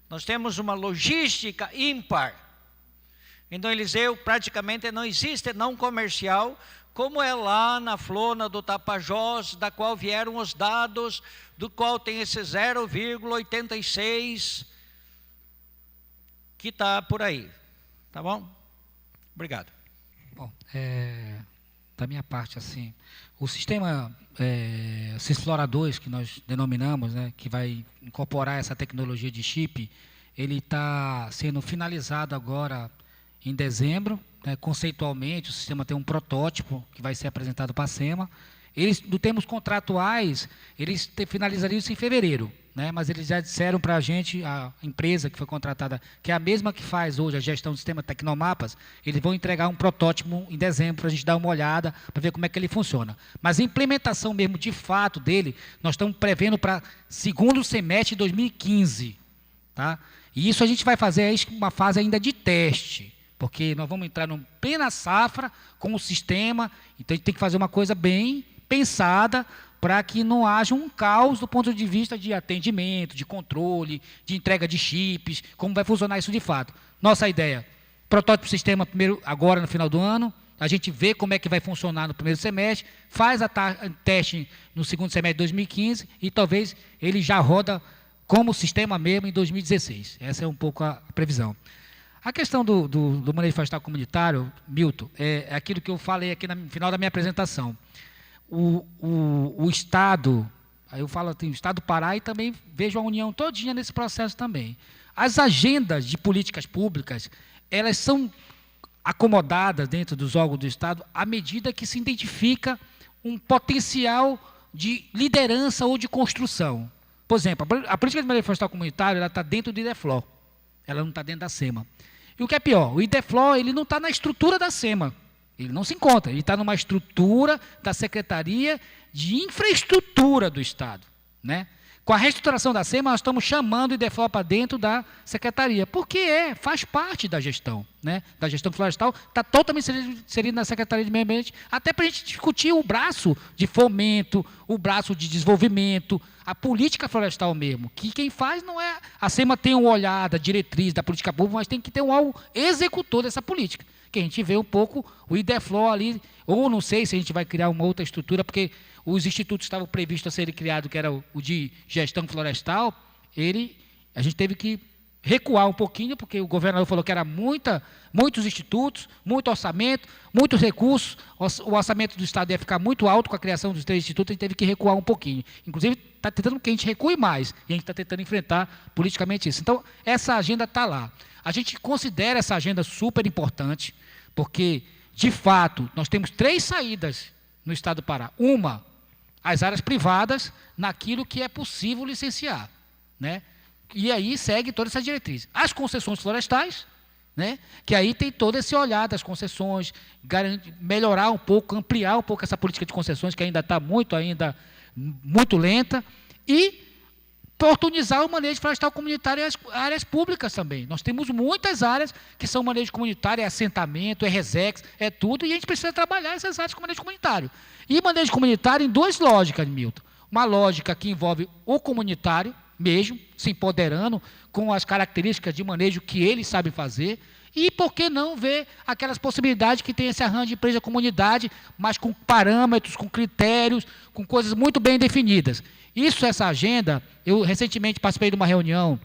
Nós temos uma logística ímpar. Em Dom Eliseu, praticamente não existe não comercial, como é lá na Flona do Tapajós, da qual vieram os dados, do qual tem esse 0,86, que está por aí. Tá bom? Obrigado. Bom, da minha parte, assim, o sistema Cisflora 2, que nós denominamos, né, que vai incorporar essa tecnologia de chip, ele está sendo finalizado agora em dezembro, né, conceitualmente. O sistema tem um protótipo que vai ser apresentado para a SEMA. Eles, no termos contratuais, eles finalizariam isso em fevereiro, né, mas eles já disseram para a gente, a empresa que foi contratada, que é a mesma que faz hoje a gestão do sistema Tecnomapas, eles vão entregar um protótipo em dezembro para a gente dar uma olhada, para ver como é que ele funciona. Mas a implementação mesmo, de fato, dele, nós estamos prevendo para segundo semestre de 2015. Tá? E isso a gente vai fazer uma fase ainda de teste, porque nós vamos entrar numa plena safra com o sistema, então a gente tem que fazer uma coisa bem pensada para que não haja um caos do ponto de vista de atendimento, de controle, de entrega de chips, como vai funcionar isso de fato. Nossa ideia, protótipo sistema primeiro, agora no final do ano, a gente vê como é que vai funcionar no primeiro semestre, faz a teste no segundo semestre de 2015 e talvez ele já roda como sistema mesmo em 2016. Essa é um pouco a previsão. A questão do manejo florestal comunitário, Milton, é aquilo que eu falei aqui no final da minha apresentação. O Estado, aí eu falo, tem o Estado do Pará e também vejo a União todinha nesse processo também. As agendas de políticas públicas, elas são acomodadas dentro dos órgãos do Estado à medida que se identifica um potencial de liderança ou de construção. Por exemplo, a política de manejo florestal comunitário, ela está dentro do IDEFLOR, ela não está dentro da SEMA. E o que é pior, o IDEFLOR, ele não está na estrutura da SEMA. Ele não se encontra, ele está numa estrutura da Secretaria de Infraestrutura do Estado. Né? Com a reestruturação da SEMA, nós estamos chamando o IDEFLOR para dentro da Secretaria, porque faz parte da gestão, né? Da gestão florestal, está totalmente inserido na Secretaria de Meio Ambiente, até para a gente discutir o braço de fomento, o braço de desenvolvimento, a política florestal mesmo, que quem faz não é... A SEMA tem um olhar da diretriz da política pública, mas tem que ter um algo executor dessa política, que a gente vê um pouco o IDEFLOR ali, ou não sei se a gente vai criar uma outra estrutura, porque os institutos estavam previstos a serem criados, que era o de gestão florestal, a gente teve que recuar um pouquinho, porque o governador falou que era muitos institutos, muito orçamento, muitos recursos, o orçamento do Estado ia ficar muito alto com a criação dos 3 institutos, a gente teve que recuar um pouquinho. Inclusive, está tentando que a gente recue mais, e a gente está tentando enfrentar politicamente isso. Então, essa agenda está lá. A gente considera essa agenda super importante, porque, de fato, nós temos 3 saídas no Estado do Pará. Uma, as áreas privadas, naquilo que é possível licenciar, né? E aí segue toda essa diretriz. As concessões florestais, né? Que aí tem todo esse olhar das concessões, melhorar um pouco, ampliar um pouco essa política de concessões, que ainda está muito lenta, e oportunizar o manejo florestal comunitário e as áreas públicas também. Nós temos muitas áreas que são manejo comunitário, é assentamento, é resex, é tudo, e a gente precisa trabalhar essas áreas com manejo comunitário. E manejo comunitário em 2 lógicas, Milton. Uma lógica que envolve o comunitário mesmo, se empoderando com as características de manejo que ele sabe fazer, e por que não ver aquelas possibilidades que tem esse arranjo de empresa-comunidade, mas com parâmetros, com critérios, com coisas muito bem definidas. Essa agenda, eu recentemente participei de uma reunião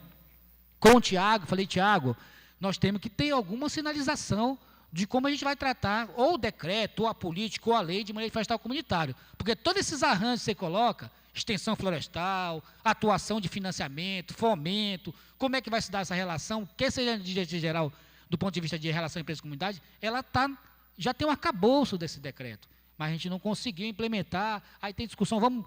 com o Tiago, falei, Tiago, nós temos que ter alguma sinalização de como a gente vai tratar ou o decreto, ou a política, ou a lei de manejo florestal comunitário. Porque todos esses arranjos que você coloca, extensão florestal, atuação de financiamento, fomento, como é que vai se dar essa relação, que seja de direito geral, do ponto de vista de relação empresa-comunidade, ela já tem um arcabouço desse decreto, mas a gente não conseguiu implementar, aí tem discussão, vamos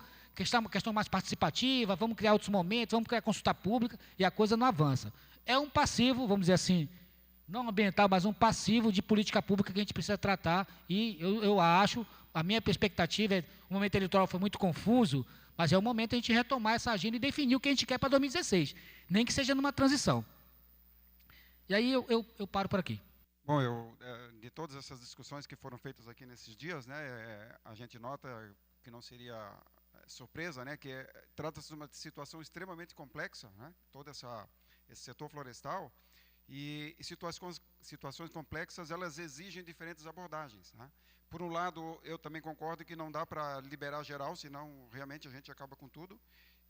uma questão mais participativa, vamos criar outros momentos, vamos criar consulta pública, e a coisa não avança. É um passivo, vamos dizer assim, não ambiental, mas um passivo de política pública que a gente precisa tratar. E eu acho, a minha perspectiva é, o momento eleitoral foi muito confuso, mas é o momento de a gente retomar essa agenda e definir o que a gente quer para 2016, nem que seja numa transição. E aí eu paro por aqui. Bom, de todas essas discussões que foram feitas aqui nesses dias, né, a gente nota que não seria surpresa, né, que trata-se de uma situação extremamente complexa, né, todo esse setor florestal, e situações complexas, elas exigem diferentes abordagens, né. Por um lado, eu também concordo que não dá para liberar geral, senão realmente a gente acaba com tudo.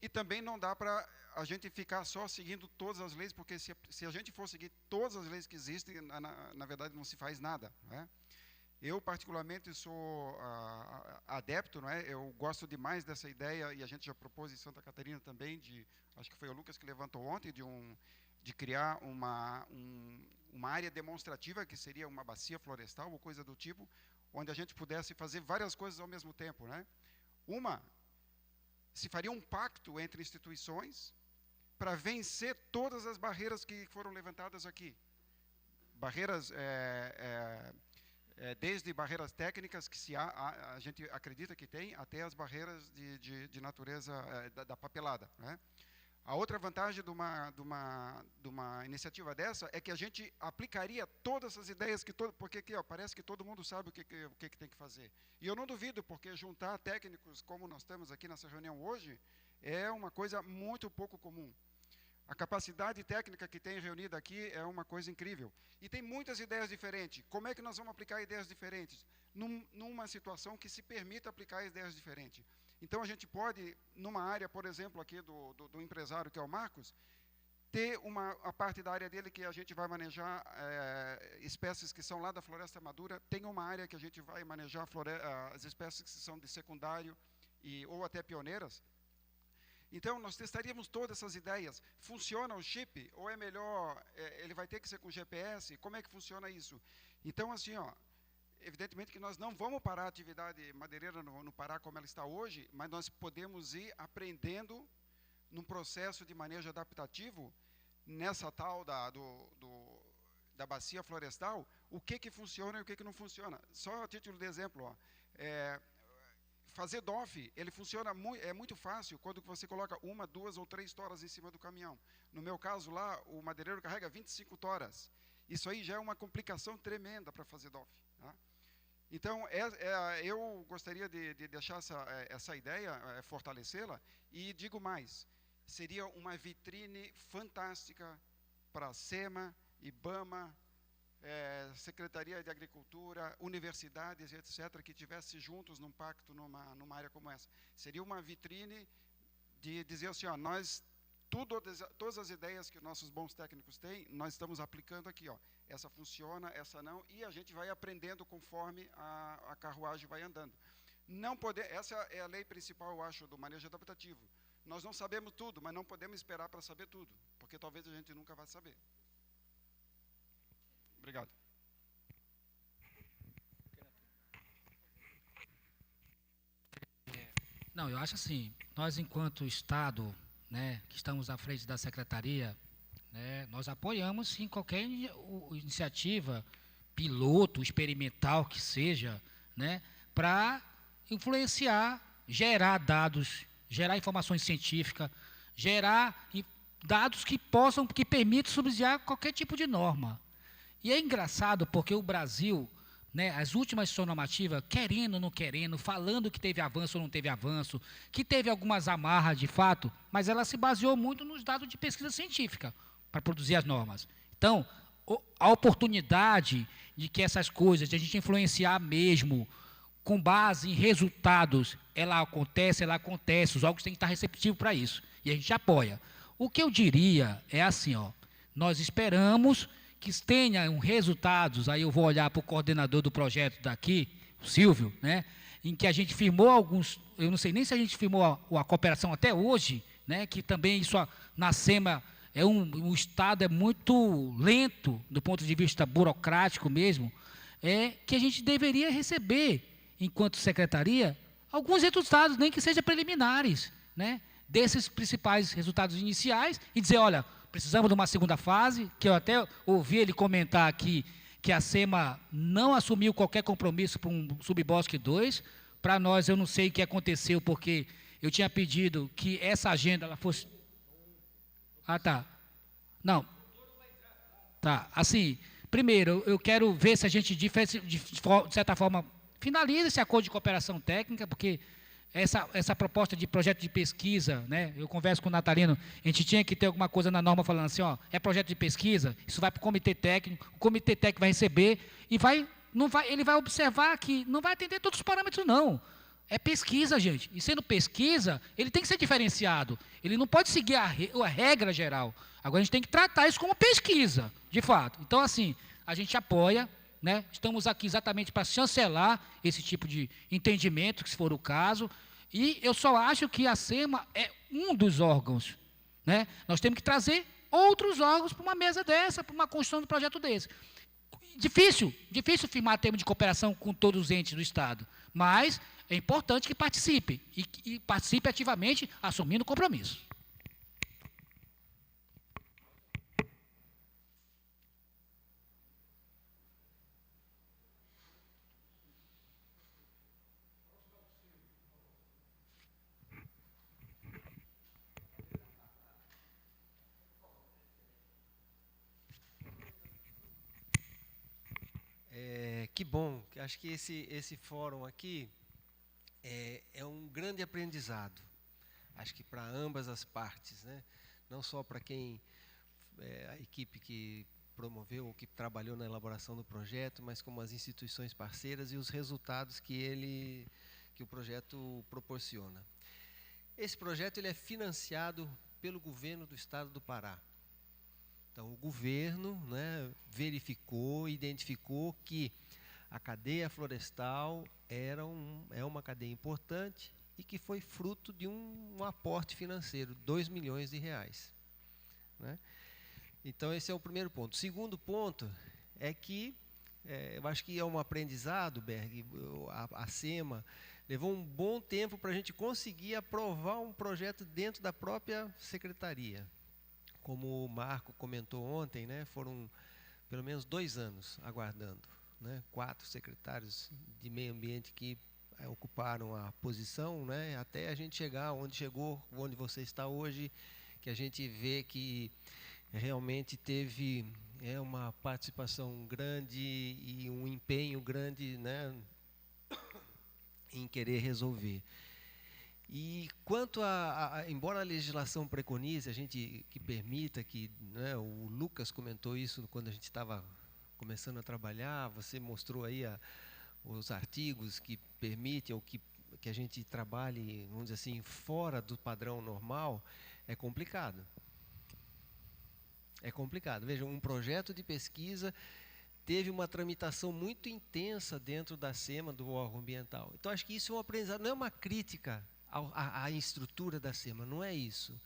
E também não dá para a gente ficar só seguindo todas as leis, porque se a gente for seguir todas as leis que existem, na verdade não se faz nada, né? Eu, particularmente, sou adepto, não é? Eu gosto demais dessa ideia, e a gente já propôs em Santa Catarina também, acho que foi o Lucas que levantou ontem, de criar uma área demonstrativa, que seria uma bacia florestal ou coisa do tipo, onde a gente pudesse fazer várias coisas ao mesmo tempo, né? Se faria um pacto entre instituições para vencer todas as barreiras que foram levantadas aqui. Barreiras, desde barreiras técnicas que a gente acredita que tem, até as barreiras de natureza da papelada, né? A outra vantagem de uma iniciativa dessa é que a gente aplicaria todas essas ideias, porque aqui, parece que todo mundo sabe o que tem que fazer. E eu não duvido, porque juntar técnicos como nós temos aqui nessa reunião hoje é uma coisa muito pouco comum. A capacidade técnica que tem reunida aqui é uma coisa incrível. E tem muitas ideias diferentes. Como é que nós vamos aplicar ideias diferentes? Numa situação que se permita aplicar ideias diferentes. Então, a gente pode, numa área, por exemplo, aqui do empresário, que é o Marcos, ter a parte da área dele que a gente vai manejar espécies que são lá da floresta madura, tem uma área que a gente vai manejar as espécies que são de secundário ou até pioneiras. Então, nós testaríamos todas essas ideias. Funciona o chip? Ou é melhor, ele vai ter que ser com GPS? Como é que funciona isso? Então, assim, evidentemente que nós não vamos parar a atividade madeireira no Pará como ela está hoje, mas nós podemos ir aprendendo num processo de manejo adaptativo, nessa tal da bacia florestal, o que funciona e o que não funciona. Só a título de exemplo, fazer DOF, ele funciona é muito fácil quando você coloca 1, 2 ou 3 toras em cima do caminhão. No meu caso lá, o madeireiro carrega 25 toras. Isso aí já é uma complicação tremenda para fazer DOF. Tá? Então, eu gostaria de deixar essa ideia, fortalecê-la, e digo mais, seria uma vitrine fantástica para a SEMA, IBAMA, Secretaria de Agricultura, universidades, etc., que estivessem juntos num pacto, numa área como essa. Seria uma vitrine de dizer assim, todas as ideias que nossos bons técnicos têm, nós estamos aplicando aqui, essa funciona, essa não, e a gente vai aprendendo conforme a carruagem vai andando. Essa é a lei principal, eu acho, do manejo adaptativo. Nós não sabemos tudo, mas não podemos esperar para saber tudo, porque talvez a gente nunca vá saber. Obrigado. Não, eu acho assim, nós enquanto Estado, né, que estamos à frente da Secretaria, né, nós apoiamos sim qualquer iniciativa, piloto, experimental que seja, né, para influenciar, gerar dados, gerar informações científicas, gerar dados que permitam subsidiar qualquer tipo de norma. E é engraçado porque o Brasil, né, as últimas normativas, querendo ou não querendo, falando que teve avanço ou não teve avanço, que teve algumas amarras de fato, mas ela se baseou muito nos dados de pesquisa científica para produzir as normas. Então, a oportunidade de que essas coisas, de a gente influenciar mesmo, com base em resultados, ela acontece, os órgãos têm que estar receptivos para isso, e a gente apoia. O que eu diria é assim, nós esperamos que tenham resultados, aí eu vou olhar para o coordenador do projeto daqui, o Silvio, né, em que a gente firmou alguns, eu não sei nem se a gente firmou a cooperação até hoje, né, que também isso na SEMA o Estado é muito lento do ponto de vista burocrático mesmo, que a gente deveria receber, enquanto secretaria, alguns resultados, nem que sejam preliminares, né, desses principais resultados iniciais, e dizer, olha, precisamos de uma segunda fase, que eu até ouvi ele comentar aqui, que a SEMA não assumiu qualquer compromisso para um Subbosque 2. Para nós, eu não sei o que aconteceu, porque eu tinha pedido que essa agenda ela fosse... Ah, tá. Não. Tá, assim, primeiro, eu quero ver se a gente, de certa forma, finaliza esse acordo de cooperação técnica, porque essa proposta de projeto de pesquisa, né, eu converso com o Natalino, a gente tinha que ter alguma coisa na norma falando assim, ó, é projeto de pesquisa, isso vai para o comitê técnico vai receber e ele vai observar que não vai atender todos os parâmetros, não. É pesquisa, gente. E sendo pesquisa, ele tem que ser diferenciado. Ele não pode seguir a regra geral. Agora, a gente tem que tratar isso como pesquisa, de fato. Então, assim, a gente apoia, né? Estamos aqui exatamente para chancelar esse tipo de entendimento, se for o caso. E eu só acho que a SEMA é um dos órgãos, né? Nós temos que trazer outros órgãos para uma mesa dessa, para uma construção de projeto desse. Difícil firmar termo de cooperação com todos os entes do Estado, mas é importante que participe, e participe ativamente, assumindo o compromisso. Que bom, acho que esse fórum aqui é um grande aprendizado, acho que para ambas as partes, né? Não só para quem, a equipe que promoveu ou que trabalhou na elaboração do projeto, mas como as instituições parceiras e os resultados que o projeto proporciona. Esse projeto ele é financiado pelo governo do Estado do Pará. Então, o governo, né, verificou, identificou que a cadeia florestal é uma cadeia importante e que foi fruto de um aporte financeiro, R$2 milhões. Né? Então, esse é o primeiro ponto. O segundo ponto é que, eu acho que é um aprendizado, Berg, a SEMA levou um bom tempo para a gente conseguir aprovar um projeto dentro da própria secretaria. Como o Marco comentou ontem, né, foram pelo menos 2 anos aguardando, né, 4 secretários de meio ambiente que ocuparam a posição, né, até a gente chegar onde chegou, onde você está hoje, que a gente vê que realmente teve uma participação grande e um empenho grande, né, em querer resolver. E quanto embora a legislação preconize, a gente que permita que, né, o Lucas comentou isso quando a gente estava começando a trabalhar, você mostrou aí os artigos que permitem ou que a gente trabalhe, vamos dizer assim, fora do padrão normal, é complicado. É complicado. Veja, um projeto de pesquisa teve uma tramitação muito intensa dentro da SEMA, do órgão ambiental. Então, acho que isso é um aprendizado, não é uma crítica à estrutura da SEMA, não é isso.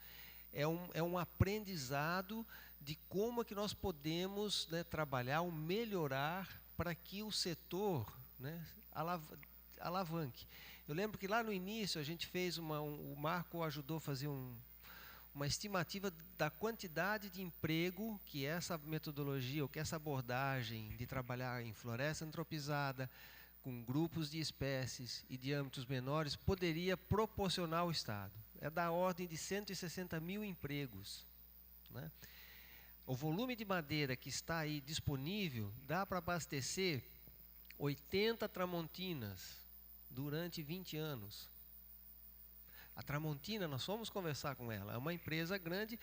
É um aprendizado de como é que nós podemos, né, trabalhar ou melhorar para que o setor, né, alavanque. Eu lembro que lá no início a gente fez o Marco ajudou a fazer uma estimativa da quantidade de emprego que essa metodologia, ou que essa abordagem de trabalhar em floresta antropizada, com grupos de espécies e diâmetros menores, poderia proporcionar ao Estado. É da ordem de 160 mil empregos. Né? O volume de madeira que está aí disponível dá para abastecer 80 Tramontinas durante 20 anos. A Tramontina, nós fomos conversar com ela, é uma empresa grande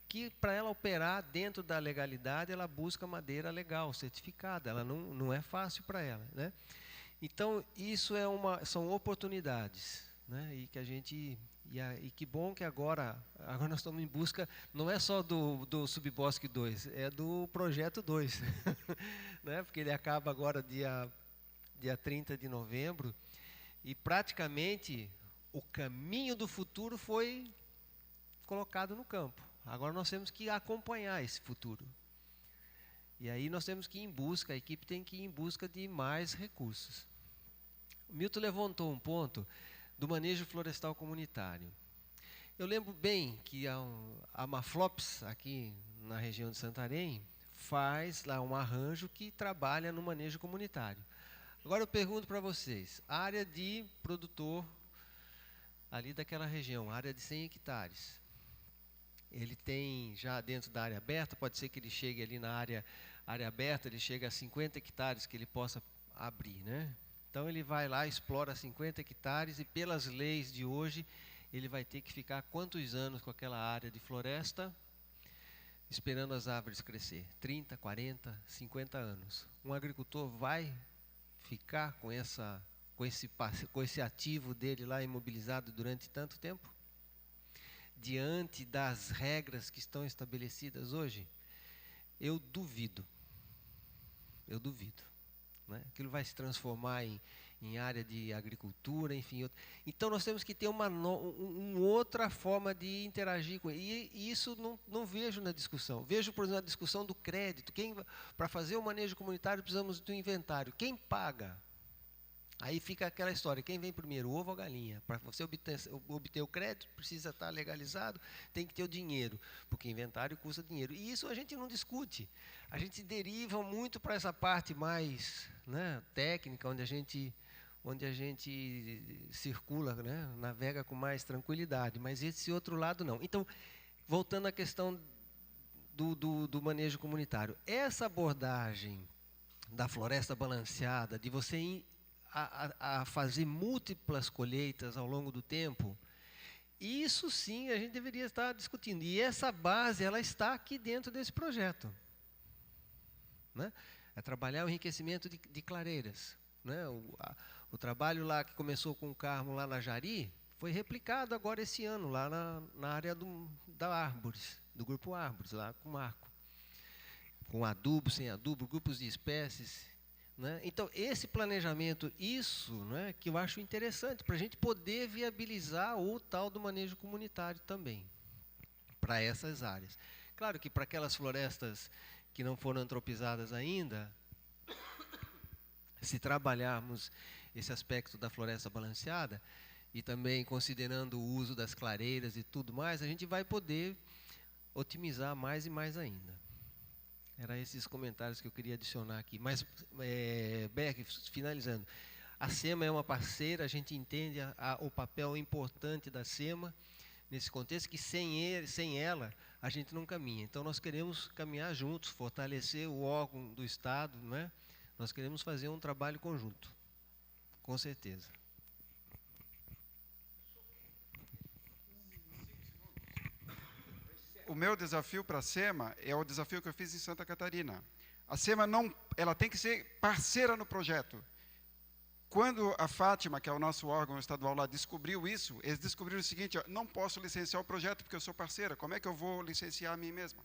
que, para ela operar dentro da legalidade, ela busca madeira legal, certificada, ela não é fácil para ela. Né? Então, isso são oportunidades, né? E que a gente... E que bom que agora nós estamos em busca, não é só do Subbosque 2, é do Projeto 2. Né? Porque ele acaba agora dia 30 de novembro, e praticamente o caminho do futuro foi colocado no campo. Agora nós temos que acompanhar esse futuro. E aí nós temos que ir em busca, a equipe tem que ir em busca de mais recursos. O Milton levantou um ponto do manejo florestal comunitário. Eu lembro bem que a Maflops, aqui na região de Santarém, faz lá um arranjo que trabalha no manejo comunitário. Agora eu pergunto para vocês, área de produtor ali daquela região, área de 100 hectares. Ele tem já dentro da área aberta, pode ser que ele chegue ali na área aberta, ele chega a 50 hectares que ele possa abrir, né? Então ele vai lá, explora 50 hectares e pelas leis de hoje, ele vai ter que ficar quantos anos com aquela área de floresta, esperando as árvores crescer? 30, 40, 50 anos. Um agricultor vai ficar com esse ativo dele lá imobilizado durante tanto tempo? Diante das regras que estão estabelecidas hoje? Eu duvido. Eu duvido. Né? Aquilo vai se transformar em área de agricultura, enfim. Então nós temos que ter uma outra forma de interagir com ele. E isso não vejo na discussão. Vejo, por exemplo, a discussão do crédito. Para fazer o manejo comunitário precisamos do inventário. Quem paga? Aí fica aquela história, quem vem primeiro, o ovo ou a galinha? Para você obter o crédito, precisa estar legalizado, tem que ter o dinheiro, porque inventário custa dinheiro. E isso a gente não discute. A gente deriva muito para essa parte mais, né, técnica, onde a gente circula, né, navega com mais tranquilidade, mas esse outro lado não. Então, voltando à questão do manejo comunitário, essa abordagem da floresta balanceada, de você ir a fazer múltiplas colheitas ao longo do tempo, isso sim a gente deveria estar discutindo. E essa base, ela está aqui dentro desse projeto. Né? É trabalhar o enriquecimento de clareiras. Né? O trabalho lá que começou com o Carmo lá na Jari, foi replicado agora esse ano, lá na área da Árvores, do grupo Árvores, lá com o Marco. Com adubo, sem adubo, grupos de espécies. Né? Então, esse planejamento, isso, né, que eu acho interessante, para a gente poder viabilizar o tal do manejo comunitário também, para essas áreas. Claro que para aquelas florestas que não foram antropizadas ainda, se trabalharmos esse aspecto da floresta balanceada, e também considerando o uso das clareiras e tudo mais, a gente vai poder otimizar mais e mais ainda. Eram esses comentários que eu queria adicionar aqui. Mas, Berg, finalizando, a SEMA é uma parceira, a gente entende o papel importante da SEMA, nesse contexto, que sem ela, a gente não caminha. Então, nós queremos caminhar juntos, fortalecer o órgão do Estado, não é? Nós queremos fazer um trabalho conjunto, com certeza. O meu desafio para a SEMA é o desafio que eu fiz em Santa Catarina. A SEMA ela tem que ser parceira no projeto. Quando a Fátima, que é o nosso órgão estadual lá, descobriu isso, eles descobriram o seguinte: ó, não posso licenciar o projeto porque eu sou parceira. Como é que eu vou licenciar a mim mesma?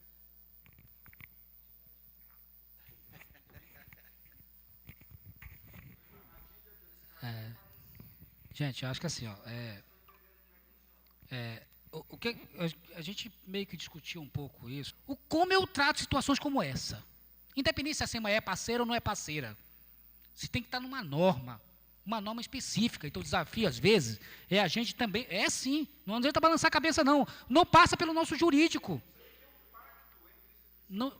Gente, eu acho que assim, ó, o que a gente meio que discutiu um pouco isso. Como eu trato situações como essa? Independente se a SEMA é parceira ou não é parceira. Você tem que estar numa norma, uma norma específica. Então, o desafio, às vezes, é a gente também... sim, não adianta balançar a cabeça, não. Não passa pelo nosso jurídico. Não,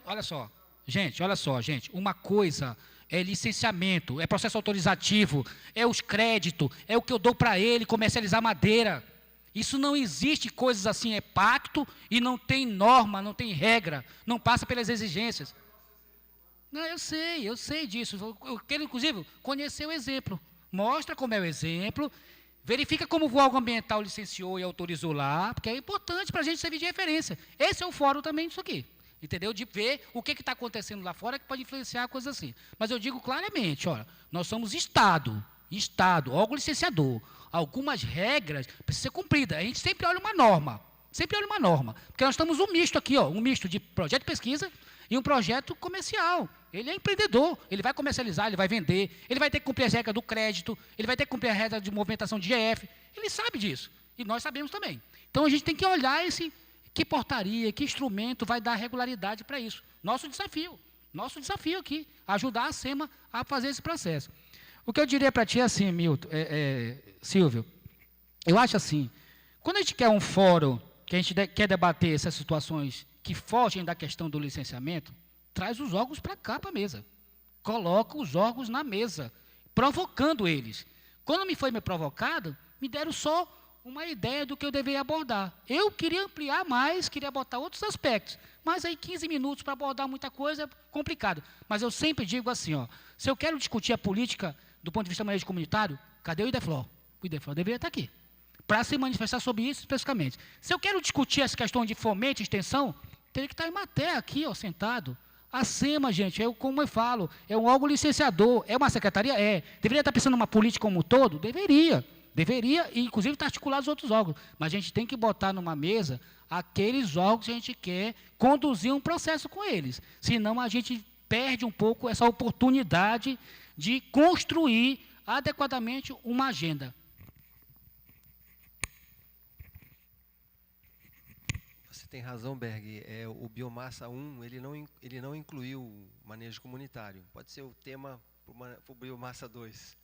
olha só. Gente, uma coisa é licenciamento, é processo autorizativo, é os créditos, é o que eu dou para ele comercializar madeira. Isso não existe coisas assim, é pacto e não tem norma, não tem regra, não passa pelas exigências. Não, eu sei disso. Eu quero, inclusive, conhecer o exemplo. Mostra como é o exemplo, verifica como o órgão ambiental licenciou e autorizou lá, porque é importante para a gente servir de referência. Esse é o fórum também disso aqui. Entendeu? De ver o que está acontecendo lá fora que pode influenciar coisas assim. Mas eu digo claramente, olha, nós somos Estado, órgão licenciador. Algumas regras precisam ser cumpridas. A gente sempre olha uma norma. Porque nós estamos um misto aqui, ó, um misto de projeto de pesquisa e um projeto comercial. Ele é empreendedor, ele vai comercializar, ele vai vender, ele vai ter que cumprir as regras do crédito, ele vai ter que cumprir a regra de movimentação de GF. Ele sabe disso. E nós sabemos também. Então, a gente tem que olhar que portaria, que instrumento vai dar regularidade para isso. Nosso desafio aqui, ajudar a SEMA a fazer esse processo. O que eu diria para ti é assim, Milton, Silvio, eu acho assim, quando a gente quer um fórum, que a gente quer debater essas situações que fogem da questão do licenciamento, traz os órgãos para cá, para a mesa. Coloca os órgãos na mesa, provocando eles. Quando me foi provocado, me deram só uma ideia do que eu deveria abordar. Eu queria ampliar mais, queria botar outros aspectos, mas aí 15 minutos para abordar muita coisa é complicado. Mas eu sempre digo assim, ó, se eu quero discutir a política do ponto de vista manejo comunitário, cadê o IDEFLOR? O IDEFLOR deveria estar aqui, para se manifestar sobre isso especificamente. Se eu quero discutir essa questão de fomento e extensão, teria que estar em matéria aqui, ó, sentado. A SEMA, gente, como eu falo, é um órgão licenciador, é uma secretaria? É. Deveria estar pensando numa política como um todo? Deveria, e inclusive está articulado os outros órgãos. Mas a gente tem que botar numa mesa aqueles órgãos que a gente quer conduzir um processo com eles. Senão a gente perde um pouco essa oportunidade de construir adequadamente uma agenda. Você tem razão, Berg. O Biomassa 1, ele não incluiu o manejo comunitário. Pode ser o tema para o Biomassa 2.